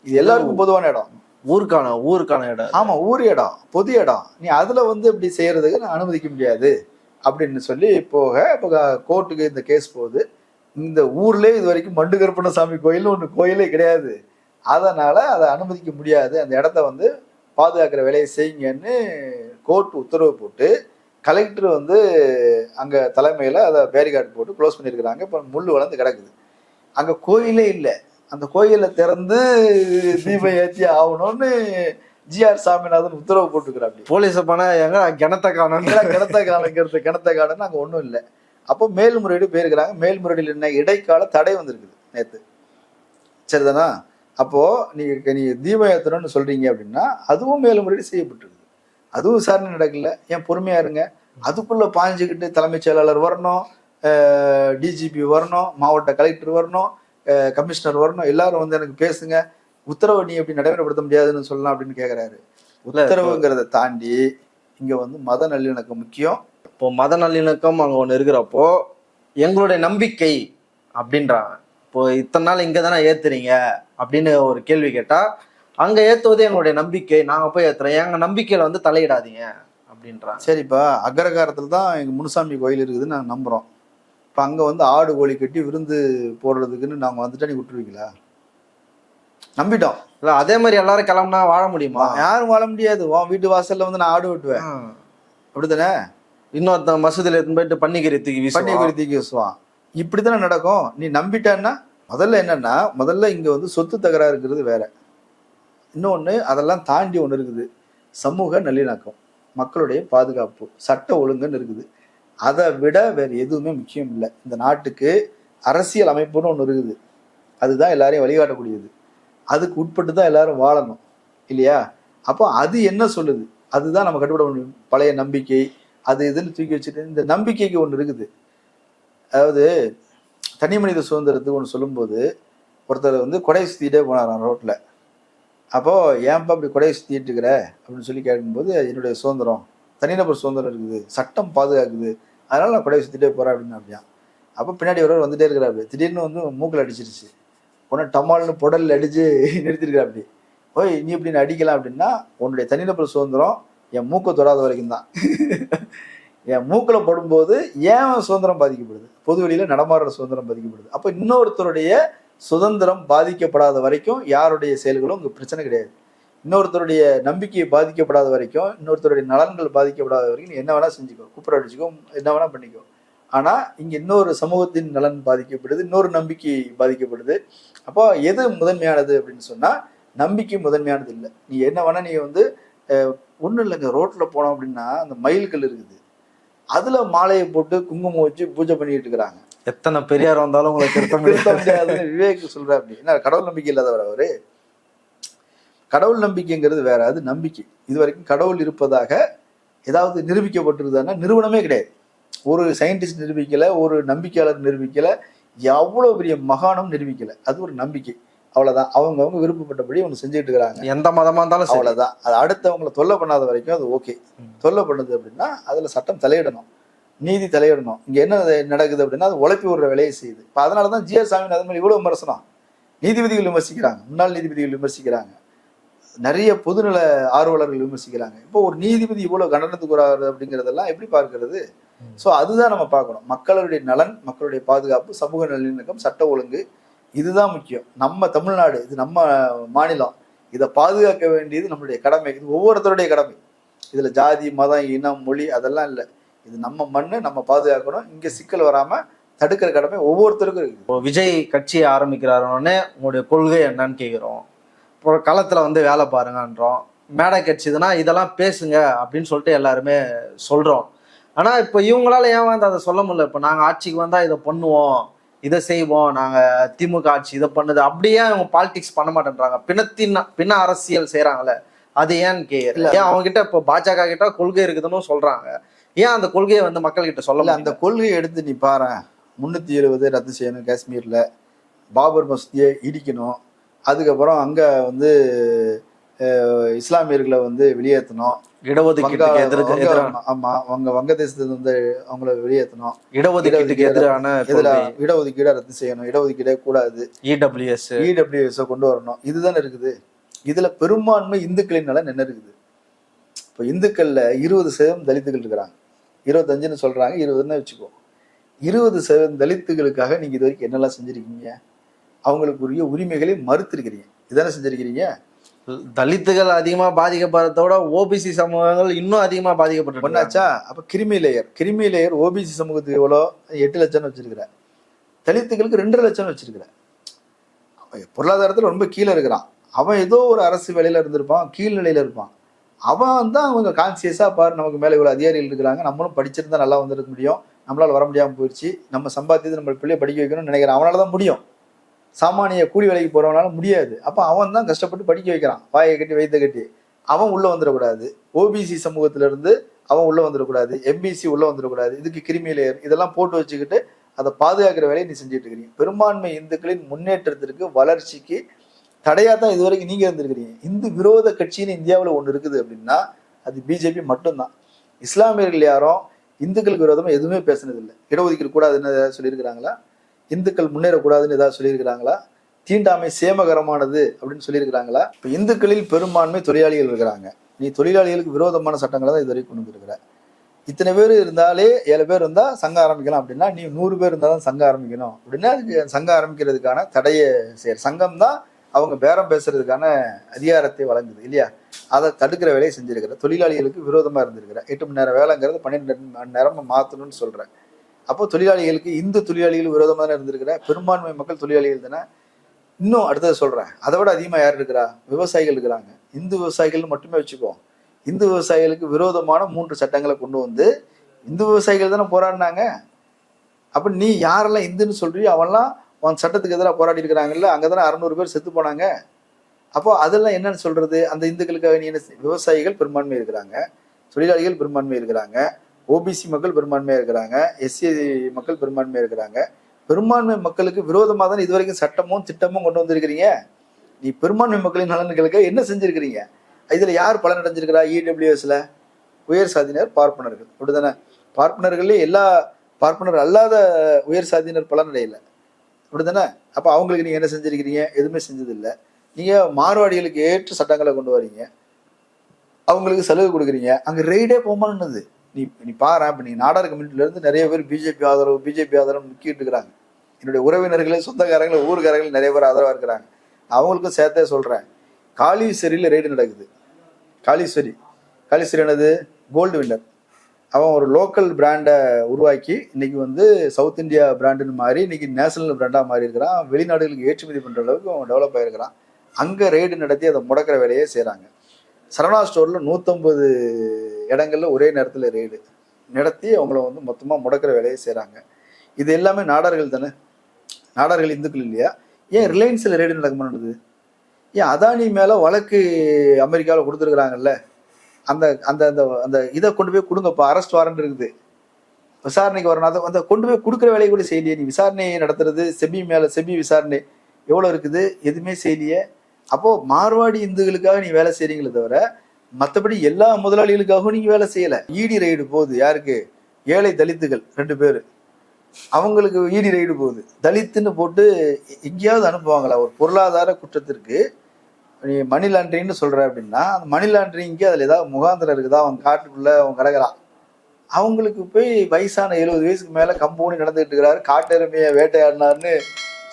இது எல்லாருக்கும் பொதுவான இடம், ஊருக்கான இடம். ஆமா, ஊர் இடம், பொது இடம். நீ அதுல வந்து இப்படி செய்யறதுக்கு நான் அனுமதிக்க முடியாது அப்படின்னு சொல்லி போக இப்போ கோர்ட்டுக்கு இந்த கேஸ் போகுது. இந்த ஊர்லேயே இது வரைக்கும் மண்டு கருப்பண்ணசாமி கோயில்னு ஒன்று கோயிலே கிடையாது. அதனால அதை அனுமதிக்க முடியாது, அந்த இடத்த வந்து பாதுகாக்கிற வேலையை செய்யுங்கன்னு கோர்ட் உத்தரவு போட்டு கலெக்டர் வந்து அங்க தலைமையில அதை பேரிகார்டு போட்டு க்ளோஸ் பண்ணியிருக்கிறாங்க. இப்போ முள்ளு வளர்ந்து கிடக்குது. அங்க கோயிலே இல்லை. அந்த கோயிலை திறந்து தீபம் ஏற்றி ஆகணும்னு ஜிஆர் சாமிநாதன் உத்தரவு போட்டுக்கிறாங்க. போலீஸை போனா எங்க கிணத்த காணுன்னு அங்க ஒன்றும் இல்லை. அப்போ மேல்முறையீடு போயிருக்கிறாங்க. மேல்முறையீடு என்ன, இடைக்கால தடை வந்திருக்குது நேற்று, சரிதானா. அப்போ நீ தீபம் ஏற்றணும்னு சொல்றீங்க அப்படின்னா அதுவும் மேல்முறையீடு செய்யப்பட்டிருக்கு. அதுவும் விசாரணை நடக்கல. ஏன் பொறுமையா இருங்க. அதுக்குள்ள பாஞ்சுக்கிட்டு தலைமைச் செயலாளர் வரணும், டிஜிபி வரணும், மாவட்ட கலெக்டர் வரணும், கமிஷனர் வரணும், எல்லாரும் வந்து எனக்கு பேசுங்க, உத்தரவை நீ எப்படி நடைமுறைப்படுத்த முடியாதுன்னு சொல்லலாம் அப்படின்னு கேட்குறாரு. உத்தரவுங்கிறத தாண்டி இங்க வந்து மத நல்லிணக்கம் முக்கியம். இப்போ மத நல்லிணக்கம் அங்க ஒண்ணு இருக்கிறப்போ எங்களுடைய நம்பிக்கை அப்படின்றாங்க. இப்போ இத்தனை நாள் இங்க தானே ஏத்துறீங்க அப்படின்னு ஒரு கேள்வி கேட்டா, அங்க ஏத்துவது எங்களுடைய நம்பிக்கை, நாங்க போய் ஏத்துறோம், எங்க நம்பிக்கையில வந்து தலையிடாதீங்க அப்படின்றாங்க. சரிப்பா, அக்ரகாரத்துல தான் எங்க முனுசாமி கோயில் இருக்குதுன்னு நாங்க நம்புறோம். இப்ப அங்க வந்து ஆடு கோழி கட்டி விருந்து போடுறதுக்குன்னு நாங்க வந்துட்டா நீ விட்டுருவீங்களா? நம்பிட்டோம். இல்ல அதே மாதிரி எல்லாரும் கிளம்புனா வாழ முடியுமா? யாரும் வாழ முடியாது. உன் வீட்டு வாசல்ல வந்து நான் ஆடு வெட்டுவேன், அப்படித்தானே? இன்னொருத்த மசூதியில எடுத்துன்னு போயிட்டு பன்னிக்கறி தூக்கி வீசுவான். இப்படித்தானே நடக்கும். நீ நம்பிட்டான்னா முதல்ல என்னன்னா, முதல்ல இங்க வந்து சொத்து தகராறு இருக்கிறது வேற. இன்னொன்னு அதெல்லாம் தாண்டி ஒண்ணு இருக்குது, சமூக நல்லிணக்கம், மக்களுடைய பாதுகாப்பு, சட்ட ஒழுங்குன்னு இருக்குது. அதை விட வேற எதுவுமே முக்கியம் இல்லை. இந்த நாட்டுக்கு அரசியல் அமைப்புன்னு ஒண்ணு இருக்குது, அதுதான் எல்லாரையும் வழிகாட்டக்கூடியது. அதுக்கு உட்பட்டு தான் எல்லாரும் வாழணும், இல்லையா? அப்போ அது என்ன சொல்லுது, அதுதான் நம்ம கட்டுப்பட முடியும். பழைய நம்பிக்கை அது இதுன்னு தூக்கி வச்சுட்டு இந்த நம்பிக்கைக்கு ஒன்று இருக்குது. அதாவது தனி மனித சுதந்திரத்துக்கு ஒன்று சொல்லும்போது ஒருத்தர் வந்து கொடை சுத்திட்டே போனாராம் ரோட்ல. அப்போ ஏன்பா அப்படி கொடை சுத்திட்டு இருக்கிற அப்படின்னு சொல்லி கேட்கும்போது, என்னுடைய சுதந்திரம், தனிநபர் சுதந்திரம் இருக்குது, சட்டம் பாதுகாக்குது, அதனால நான் கொடை சுத்திட்டே போறேன் அப்படின்னு. அப்படியா? அப்போ பின்னாடி ஒருவர் வந்துட்டே இருக்கிறாரு, திடீர்னு வந்து மூக்கில் அடிச்சிருச்சு. உன்னை டமால்னு புடலில் அடிச்சு நிறுத்திருக்கிறா. அப்படி ஓய் நீ இப்படின்னு அடிக்கலாம் அப்படின்னா, உன்னுடைய தனிநபர் சுதந்திரம் என் மூக்கை தொடாத வரைக்கும் தான். என் மூக்கில் படும்போது ஏன் சுதந்திரம் பாதிக்கப்படுது, பொது வெளியில நடமாடுற சுதந்திரம் பாதிக்கப்படுது. அப்போ இன்னொருத்தருடைய சுதந்திரம் பாதிக்கப்படாத வரைக்கும் யாருடைய செயல்களும் உங்க பிரச்சனை கிடையாது. இன்னொருத்தருடைய நம்பிக்கையை பாதிக்கப்படாத வரைக்கும், இன்னொருத்தருடைய நலன்கள் பாதிக்கப்படாத வரைக்கும் நீ என்ன வேணா செஞ்சுக்கோ, குப்புற அடிச்சுக்கோ, என்ன வேணா பண்ணிக்கோ. ஆனா இங்க இன்னொரு சமூகத்தின் நலன் பாதிக்கப்படுது, இன்னொரு நம்பிக்கை பாதிக்கப்படுது. அப்போ எது முதன்மையானது அப்படின்னு சொன்னா, நம்பிக்கை முதன்மையானது இல்லை. நீ என்ன வேணா நீ வந்து ஒன்றும் இல்லைங்க, ரோட்ல போனோம் அப்படின்னா அந்த மயில்கள் இருக்குது, அதுல மாலையை போட்டு குங்குமம் வச்சு பூஜை பண்ணிட்டு இருக்கிறாங்க. எத்தனை பெரியார் வந்தாலும் உங்களுக்கு திருத்த முடியாதுன்னு விவேக் சொல்ற. அப்படி என்ன கடவுள் நம்பிக்கை இல்லாதவர் அவரு? கடவுள் நம்பிக்கைங்கிறது வேற, அது நம்பிக்கை. இது வரைக்கும் கடவுள் இருப்பதாக ஏதாவது நிரூபிக்கப்பட்டிருந்தான்னா நிறுவனமே கிடையாது. ஒரு சயின்டிஸ்ட் நிரூபிக்கல, ஒரு நம்பிக்கையாளர் நிரூபிக்கல, எவ்வளவு பெரிய மகானும் நிரூபிக்கல. அது ஒரு நம்பிக்கை, அவ்வளவுதான். அவங்க விருப்பப்பட்டபடி அவங்க செஞ்சுட்டு இருக்கிறாங்க. எந்த மதமா இருந்தாலும் அவ்வளவுதான். அது அடுத்தவங்களை தொல்லை பண்ணாத வரைக்கும் அது ஓகே. தொல்லை பண்ணுது அப்படின்னா அதுல சட்டம் தலையிடணும், நீதி தலையிடணும். இங்க என்ன நடக்குது அப்படின்னா, அது உழைப்பி விடுற வேலையை செய்யுது. இப்ப அதனாலதான் ஜிஆர் சாமிநாதன் மேல இவ்வளவு விமர்சனம். நீதிபதிகள் விமர்சிக்கிறாங்க, முன்னாள் நீதிபதிகள் விமர்சிக்கிறாங்க, நிறைய பொதுநல ஆர்வலர்கள் விமர்சிக்கிறாங்க. இப்போ ஒரு நீதிபதி இவ்வளவு கண்டனத்துக்கு வராது அப்படிங்கிறதெல்லாம் எப்படி பார்க்கிறது? ஸோ அதுதான் நம்ம பார்க்கணும். மக்களுடைய நலன், மக்களுடைய பாதுகாப்பு, சமூக நல்லிணக்கம், சட்ட ஒழுங்கு, இதுதான் முக்கியம். நம்ம தமிழ்நாடு, இது நம்ம மாநிலம், இதை பாதுகாக்க வேண்டியது நம்மளுடைய கடமை. இது ஒவ்வொருத்தருடைய கடமை. இதுல ஜாதி, மதம், இனம், மொழி அதெல்லாம் இல்லை. இது நம்ம மண்ணு, நம்ம பாதுகாக்கணும். இங்க சிக்கல் வராம தடுக்கிற கடமை ஒவ்வொருத்தருக்கும் இருக்குது. விஜய் கட்சியை ஆரம்பிக்கிறாருன்னே உங்களுடைய கொள்கை என்னன்னு கேட்கிறோம். இப்போ களத்துல வந்து வேலை பாருங்கன்றோம். மேடை கட்சிதுன்னா இதெல்லாம் பேசுங்க அப்படின்னு சொல்லிட்டு எல்லாருமே சொல்றோம். ஆனா இப்போ இவங்களால ஏன் வந்து அதை சொல்ல முடியல? இப்போ நாங்க ஆட்சிக்கு வந்தா இதை பண்ணுவோம், இதை செய்வோம், நாங்க திமுக ஆட்சி இதை பண்ணுது, அப்படியே அவங்க பாலிடிக்ஸ் பண்ண மாட்டேன்றாங்க. பின்ன அரசியல் செய்யறாங்கல்ல, அது ஏன்னு கேட்கல. ஏன் அவங்க கிட்ட இப்போ பாஜக கிட்ட கொள்கை இருக்குதுன்னு சொல்றாங்க, ஏன் அந்த கொள்கையை வந்து மக்கள் கிட்ட சொல்லல? அந்த கொள்கையை எடுத்து நீ பாரு. 370 ரத்து செய்யணும், காஷ்மீர்ல பாபர் மசூதியை இடிக்கணும், அதுக்கப்புறம் அங்க வந்து இஸ்லாமியர்களை வந்து வெளியேற்றணும், இடஒதுக்கீட்டுக்கு எதிராக. ஆமா, அவங்க வங்கதேசத்துல வந்து அவங்கள வெளியேற்றணும், இடஒதுக்கீட்டுக்கு எதிரான இடஒதுக்கீடை ரத்து செய்யணும், இடஒதுக்கீடே கூடாது, இடபிள்யூஎஸ் கொண்டு வரணும். இதுதானே இருக்குது. இதுல பெரும்பான்மை இந்துக்களின் நலன் என்ன இருக்குது? இப்போ இந்துக்கள்ல 20% தலித்துகள் இருக்கிறாங்க, 25ன்னு சொல்றாங்க, 20ன்னு வச்சுக்கோ. 20% தலித்துகளுக்காக நீங்க இது வரைக்கும் என்னெல்லாம் செஞ்சிருக்கீங்க? அவங்களுக்குரிய உரிமைகளை மறுத்திருக்கிறீங்க, இதானே செஞ்சிருக்கிறீங்க. தலித்துகள் அதிகமா பாதிக்கப்படுறதோட ஓபிசி சமூகங்கள் இன்னும் அதிகமா பாதிக்கப்பட்டு ஒன்னாச்சா? அப்ப கிரிமி லேயர் ஓபிசி சமூகத்துக்கு எவ்வளோ? 8 லட்சம்னு வச்சிருக்கிற, தலித்துகளுக்கு 2 லட்சம்னு வச்சிருக்கிற. பொருளாதாரத்துல ரொம்ப கீழே இருக்கிறான் அவன், ஏதோ ஒரு அரசு வேலையில இருந்திருப்பான், கீழ்நிலையில இருப்பான். அவன் தான் அவங்க கான்சியஸா பாரு, நமக்கு மேல இவ்வளவு அதிகாரிகள் இருக்கிறாங்க, நம்மளும் படிச்சிருந்தா நல்லா வந்துருக்க முடியும், நம்மளால வர முடியாம போயிடுச்சு, நம்ம சம்பாத்தியத்தை நம்ம பிள்ளைய படிக்க வைக்கணும்னு நினைக்கிறான். அவனாலதான் முடியும். சாமானிய கூலி வேலைக்கு போறவனால முடியாது. அப்ப அவன் தான் கஷ்டப்பட்டு படிக்க வைக்கிறான், வாயை கட்டி வைத்த கட்டி. அவன் உள்ள வந்துடக்கூடாது, ஓபிசி சமூகத்துல இருந்து அவன் உள்ள வந்துடக்கூடாது, எம்பிசி உள்ள வந்துடக்கூடாது. இதுக்கு கிரிமி லேயர் இதெல்லாம் போட்டு வச்சுக்கிட்டு அதை பாதுகாக்கிற வேலையை நீ செஞ்சுட்டு இருக்கிறீங்க. பெரும்பான்மை இந்துக்களின் முன்னேற்றத்திற்கு வளர்ச்சிக்கு தடையா தான் இது வரைக்கும் நீங்க இருந்திருக்கிறீங்க. இந்து விரோத கட்சின்னு இந்தியாவில் ஒன்று இருக்குது அப்படின்னா அது பிஜேபி மட்டும்தான். இஸ்லாமியர்கள் யாரும் இந்துக்களுக்கு விரோதமா எதுவுமே பேசுனதில்லை. இடஒதுக்கீடு கூடாதுன்னு ஏதாவது சொல்லியிருக்கிறாங்களா? இந்துக்கள் முன்னேறக்கூடாதுன்னு ஏதாவது சொல்லியிருக்கிறாங்களா? தீண்டாமை சேமகரமானது அப்படின்னு சொல்லியிருக்கிறாங்களா? இப்போ இந்துக்களில் பெரும்பான்மை தொழிலாளிகள் இருக்கிறாங்க. நீ தொழிலாளிகளுக்கு விரோதமான சட்டங்களை தான் இது வரைக்கும் கொண்டு வந்துருக்கிற. இத்தனை பேர் இருந்தாலே 7 பேர் இருந்தால் சங்கம் ஆரம்பிக்கலாம் அப்படின்னா நீ 100 பேர் இருந்தால் தான் சங்கம் ஆரம்பிக்கணும் அப்படின்னா அதுக்கு சங்கம் ஆரம்பிக்கிறதுக்கான தடையை சங்கம் தான் அவங்க பேரம் பேசுறதுக்கான அதிகாரத்தை வழங்குது இல்லையா? அதை தடுக்கிற வேலையை செஞ்சிருக்கிற. தொழிலாளிகளுக்கு விரோதமாக இருந்திருக்கிற. 8 மணி நேரம் வேலைங்கிறது 12 மணி நேரம் மாற்றணும்னு சொல்கிறேன். அப்போ தொழிலாளிகளுக்கு இந்து தொழிலாளிகள் விரோதமாக தானே இருந்திருக்கிற. பெரும்பான்மை மக்கள் தொழிலாளிகள் தானே. இன்னும் அடுத்தது சொல்கிறேன், அதை விட அதிகமாக யார் இருக்கிறா? விவசாயிகள் இருக்கிறாங்க. இந்து விவசாயிகள்னு மட்டுமே வச்சுக்கோ. இந்து விவசாயிகளுக்கு விரோதமான 3 சட்டங்களை கொண்டு வந்து இந்து விவசாயிகள் தானே போராடினாங்க. அப்போ நீ யாரெல்லாம் இந்துன்னு சொல்றியோ அவன்லாம் உன் சட்டத்துக்கு எதிராக போராடி இருக்கிறாங்கல்ல, அங்கே தானே 600 பேர் செத்து போனாங்க. அப்போ அதெல்லாம் என்னன்னு சொல்றது? அந்த இந்துக்களுக்காக நீ என்ன? விவசாயிகள் பெரும்பான்மை இருக்கிறாங்க, தொழிலாளிகள் பெரும்பான்மை இருக்கிறாங்க, ஓபிசி மக்கள் பெரும்பான்மையாக இருக்கிறாங்க, எஸ்சி மக்கள் பெரும்பான்மையாக இருக்கிறாங்க. பெரும்பான்மை மக்களுக்கு விரோதமாக தான் இதுவரைக்கும் சட்டமும் திட்டமும் கொண்டு வந்திருக்கிறீங்க. நீ பெரும்பான்மை மக்களின் நலன்களுக்கு என்ன செஞ்சிருக்கிறீங்க? இதுல யார் பலன் அடைஞ்சிருக்கிறா? இடபிள்யூஎஸ்ல உயர் சாதியினர் பார்ப்பனர்கள் அப்படித்தானே. பார்ப்பனர்களே எல்லா பார்ப்பனர் அல்லாத உயர் சாதியினர் பலன் அடையல அப்படித்தானே. அப்ப அவங்களுக்கு நீங்க என்ன செஞ்சிருக்கிறீங்க? எதுவுமே செஞ்சதில்லை. நீங்க மார்வாடிகளுக்கு ஏற்ற சட்டங்களை கொண்டு வரீங்க, அவங்களுக்கு சலுகை கொடுக்குறீங்க. அங்க ரெய்டே போமானது. நீ பாரு, இப்ப நீ நாடார் கம்யூனிட்டில இருந்து நிறைய பேர் பிஜேபி ஆதரவு முக்கிட்டு இருக்கிறாங்க. என்னுடைய உறவினர்களே, சொந்தக்காரங்களே, ஊருக்காரங்களே நிறைய பேர் ஆதரவா இருக்கிறாங்க. அவங்களுக்கும் சேர்த்தே சொல்றேன். காளீஸ்வரியில் ரெய்டு நடக்குது. காளீஸ்வரி என்னது? Gold winner. அவன் ஒரு லோக்கல் பிராண்டை உருவாக்கி இன்னைக்கு வந்து சவுத் இந்தியா பிராண்டுன்னு மாறி இன்னைக்கு நேஷனல் பிராண்டாக மாறி இருக்கிறான். வெளிநாடுகளுக்கு ஏற்றுமதி பண்ணுற அளவுக்கு அவன் டெவலப் ஆகிருக்கிறான். அங்கே ரெய்டு நடத்தி அதை முடக்கிற வேலையே செய்கிறாங்க. சரவணா ஸ்டோரில் 150 இடங்கள்ல ஒரே நேரத்தில் ரெய்டு நடத்தி அவங்கள வந்து மொத்தமாக முடக்கிற வேலையை செய்கிறாங்க. இது எல்லாமே நாடார்கள் தானே. நாடார்கள் இந்துக்கள் இல்லையா? ஏன் ரிலையன்ஸில் ரெய்டு நடக்க மாட்டேங்குது? ஏன் அதானி மேலே வழக்கு அமெரிக்காவில் கொடுத்துருக்குறாங்கல்ல, அந்த அந்த அந்த அந்த இதை கொண்டு போய் கொடுங்கப்பா. அரெஸ்ட் வாரண்ட் இருக்குது, விசாரணைக்கு வரணும். அதை அந்த கொண்டு போய் கொடுக்குற வேலையை கூட செய்யலையே. நீ விசாரணையை நடத்துறது செபி மேலே, செபி விசாரணை எவ்வளோ இருக்குது? எதுவுமே செய்யலையே. அப்போது மார்வாடி இந்துக்களுக்காக நீ வேலை செய்கிறீங்களே தவிர மற்றபடி எல்லா முதலாளிகளுக்காகவும் நீங்கள் வேலை செய்யலை. இடி ரைடு போகுது. யாருக்கு? ஏழை தலித்துகள் 2 பேர், அவங்களுக்கு இடி ரைடு போகுது. தலித்துன்னு போட்டு எங்கேயாவது அனுப்புவாங்களா? ஒரு பொருளாதார குற்றத்திற்கு நீ மணி லாண்ட்ரிங்னு சொல்ற அப்படின்னா அந்த மணி லாண்ட்ரிங்க்கு அதில் ஏதாவது முகாந்திரம் இருக்குதா? அவன் காட்டுக்குள்ள அவன் கிடக்குறான். அவங்களுக்கு போய் வயசான 70 வயசுக்கு மேலே கம்பெனி நடந்துகிட்டு இருக்கிறாரு, காட்டெருமையை வேட்டையாடினார்னு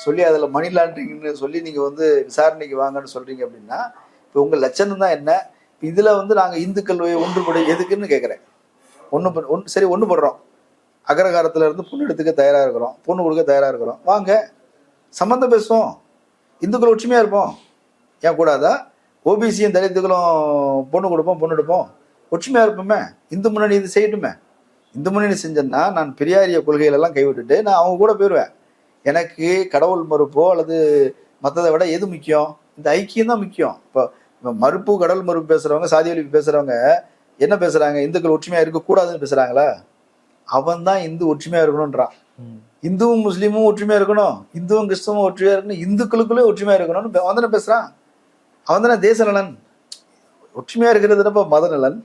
சொல்லி அதில் மணி லாண்ட்ரிங்னு சொல்லி நீங்கள் வந்து விசாரணைக்கு வாங்கன்னு சொல்றீங்க அப்படின்னா இப்போ உங்கள் லட்சணம் தான் என்ன? இதில் வந்து நாங்கள் இந்துக்கள் ஒன்றுபட எதுக்குன்னு கேட்குறேன். சரி ஒன்றுபடுறோம், அகரகாரத்துல இருந்து பொண்ணு எடுத்துக்க தயாராக இருக்கிறோம், பொண்ணு கொடுக்க தயாராக இருக்கிறோம், வாங்க சம்மந்தம் பேசுவோம், இந்துக்கள் ஒற்றுமையாக இருப்போம். ஏன் கூடாதா? ஓபிசியும் தலித்துகளும் பொண்ணு கொடுப்போம், பொண்ணு எடுப்போம், ஒற்றுமையாக இருப்போமே. இந்து முன்னணி இது செய்யட்டுமே. இந்து முன்னணி செஞ்சேன்னா நான் பெரியாரிய கொள்கைகளெல்லாம் கைவிட்டுட்டு நான் அவங்க கூட போயிடுவேன். எனக்கு கடவுள் மறுப்போ அல்லது மற்றதை விட எது முக்கியம்? இந்த ஐக்கியம் தான் முக்கியம். இப்போ மறுப்பு, கடவுள் மறுப்பு பேசுகிறவங்க, சாதி ஒழிப்பு பேசுகிறவங்க என்ன பேசுகிறாங்க? இந்துக்கள் ஒற்றுமையாக இருக்கக்கூடாதுன்னு பேசுகிறாங்களா? அவன் தான் இந்து ஒற்றுமையா இருக்கணும்ன்றான். இந்துவும் முஸ்லீமும் ஒற்றுமையா இருக்கணும், இந்துவும் கிறிஸ்தவம் ஒற்றுமையா இருக்கணும், இந்துக்களுக்குள்ளே ஒற்றுமையா இருக்கணும்னு அவன் தானே பேசுறான். அவன் தானே தேச நலன். ஒற்றுமையா இருக்கிறதுனப்ப மத நலன்.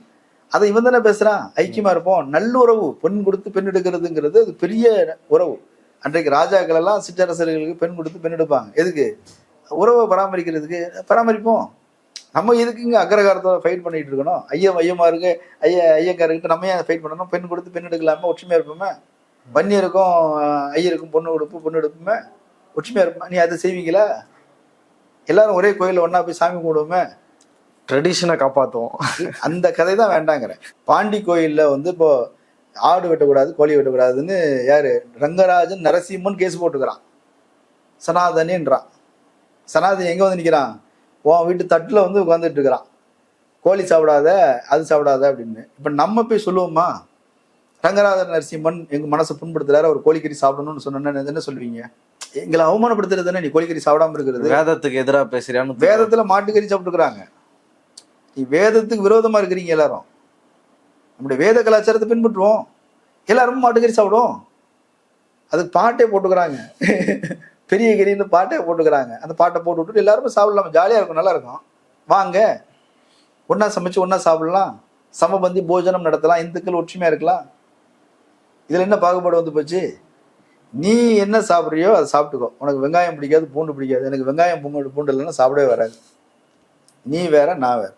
அதை இவன் தானே பேசுறான். ஐக்கியமா இருப்போம், நல்லுறவு, பெண் கொடுத்து பெண் எடுக்கிறதுங்கிறது அது பெரிய உறவு. அன்றைக்கு ராஜாக்கள் எல்லாம் சிற்றரசர்களுக்கு பெண் கொடுத்து பெண் எடுப்பாங்க. எதுக்கு? உறவை பராமரிக்கிறதுக்கு. பராமரிப்போம். நம்ம எதுக்கு இங்கே அக்ரகாரத்தோட ஃபைட் பண்ணிட்டு இருக்கணும்? ஐயமாருக்கு ஐயக்காரர்கிட்ட நம்ம ஏன் ஃபைட் பண்ணணும்? பெண் கொடுத்து பெண் எடுக்கலாமே, ஒற்றுமையா இருப்போமே. வன்னியருக்கும் ஐயருக்கும் பொண்ணு எடுப்புமே, ஒற்றுமையா இருப்போம். நீ அதை செய்வீங்களா? எல்லாரும் ஒரே கோயிலில் ஒன்னா போய் சாமி கும்பிடுவோமே, ட்ரெடிஷனை காப்பாற்றுவோம். அந்த கதை தான் வேண்டாங்கிறேன். பாண்டி கோயிலில் வந்து இப்போ ஆடு வெட்டக்கூடாது, கோழி வெட்டக்கூடாதுன்னு யாரு? ரங்கராஜன் நரசிம்மன் கேஸ் போட்டுக்கிறான். சனாதனின்றான். சனாதனி எங்கே வந்து நிற்கிறான்? உன் வீட்டு தட்டில் வந்து உட்காந்துட்டு இருக்கிறான். கோழி சாப்பிடாத, அது சாப்பிடாத அப்படின்னு. இப்போ நம்ம போய் சொல்லுவோமா? ரங்கராஜன் நரசிம்மன் எங்கள் மனசை புண்படுத்துறாரு, அவர் கோழிக்கறி சாப்பிடணும்னு சொன்னா என்ன சொல்லுவீங்க? எங்களை அவமானப்படுத்துறது தானே நீ கோழிக்கறி சாப்பிடாம இருக்கிறது. வேதத்துக்கு எதிராக பேசுறியான்னு. வேதத்தில் மாட்டுக்கறி சாப்பிட்டுக்கிறாங்க. நீ வேதத்துக்கு விரோதமா இருக்கிறீங்க எல்லாரும். நம்முடைய வேத கலாச்சாரத்தை பின்பற்றுவோம், எல்லாரும் மாட்டுக்கறி சாப்பிடுவோம். அதுக்கு பாட்டே போட்டுக்கிறாங்க. பெரிய கறின்னு பாட்டே போட்டுக்கிறாங்க. அந்த பாட்டை போட்டு விட்டுட்டு எல்லாருமே சாப்பிடலாம், ஜாலியாக இருக்கும், நல்லா இருக்கும். வாங்க ஒன்றா சமைச்சு ஒன்றா சாப்பிடலாம், சமபந்தி போஜனம் நடத்தலாம், இந்துக்கள் ஒற்றுமையாக இருக்கலாம். இதில் என்ன பாகுபாடு வந்து போச்சு? நீ என்ன சாப்பிட்றியோ அதை சாப்பிட்டுக்கோ. உனக்கு வெங்காயம் பிடிக்காது, பூண்டு பிடிக்காது. எனக்கு வெங்காயம் பூண்டு இல்லைன்னா சாப்பிடவே வராது. நீ வேற நான் வேற.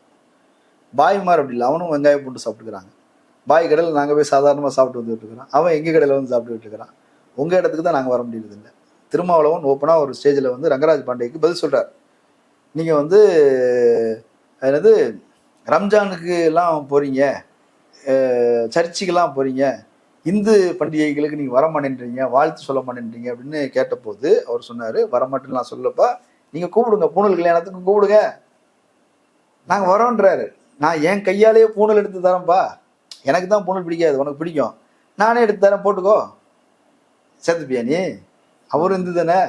பாய்மார் அப்படி இல்லை, அவனும் வெங்காயம் பூண்டு சாப்பிட்டுக்கிறாங்க. பாய் கடையில் நாங்கள் போய் சாதாரணமாக சாப்பிட்டு வந்துட்டு இருக்கிறோம், அவன் எங்கள் கடையில் வந்து சாப்பிட்டுக்கிட்டு இருக்கிறான். உங்கள் இடத்துக்கு தான் நாங்கள் வர முடியறது இல்லை. திருமாவளவன் ஓப்பனாக ஒரு ஸ்டேஜில் வந்து ரங்கராஜ் பாண்டேக்கு பதில் சொல்கிறார். நீங்கள் வந்து என்னது ரம்ஜானுக்கு எல்லாம் போகிறீங்க, சர்ச்சுக்கெல்லாம் போகிறீங்க, இந்து பண்டிகைகளுக்கு நீங்கள் வரமாட்டேன்றீங்க, வாழ்த்து சொல்ல மாட்டேன்றீங்க அப்படின்னு கேட்டபோது அவர் சொன்னார், வரமாட்டேன்னு நான் சொல்லப்பா, நீங்கள் கூப்பிடுங்க, பூணல் கல்யாணத்துக்கு கூப்பிடுங்க, நாங்கள் வரோன்றாரு. நான் என் கையாலேயே பூணல் எடுத்து தரேன்ப்பா, எனக்கு தான் பூணல் பிடிக்காது, உனக்கு பிடிக்கும், நானே எடுத்து தரேன், போட்டுக்கோ. சேர்த்துப்பியா நீ? அவரும் இந்து தானே,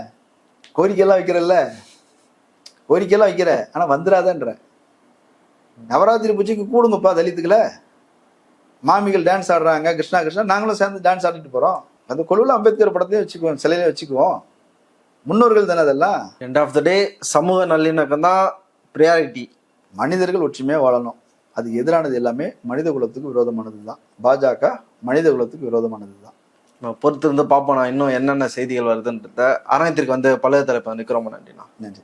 கோரிக்கையெல்லாம் வைக்கிறல்ல, கோரிக்கையெல்லாம் வைக்கிற, ஆனால் வந்துடாதன்ற. நவராத்திரி பூஜைக்கு கூடுங்கப்பா தலித்துக்களை, மாமிகள் டான்ஸ் ஆடுறாங்க, கிருஷ்ணா கிருஷ்ணா, நாங்களும் சேர்ந்து டான்ஸ் ஆடிட்டு போகிறோம். அந்த கொழுவில் அம்பேத்கர் படத்தையும் வச்சுக்குவோம், சிலையிலே வச்சுக்குவோம், முன்னோர்கள் தானே அதெல்லாம். எண்ட் ஆஃப் த டே சமூக நல்லிணக்கம் தான் ப்ரியாரிட்டி. மனிதர்கள் ஒற்றுமையாக வாழணும். அதுக்கு எதிரானது எல்லாமே மனித குலத்துக்கு விரோதமானது தான். பாஜக மனித குலத்துக்கு விரோதமானது தான். பொறுத்து இருந்து பார்ப்போம் நான் இன்னும் என்னென்ன செய்திகள் வருதுன்றத. அரங்கத்திற்கு வந்து பழைய தலைப்பு வந்து ரொம்ப நன்றிண்ணா. நன்றி.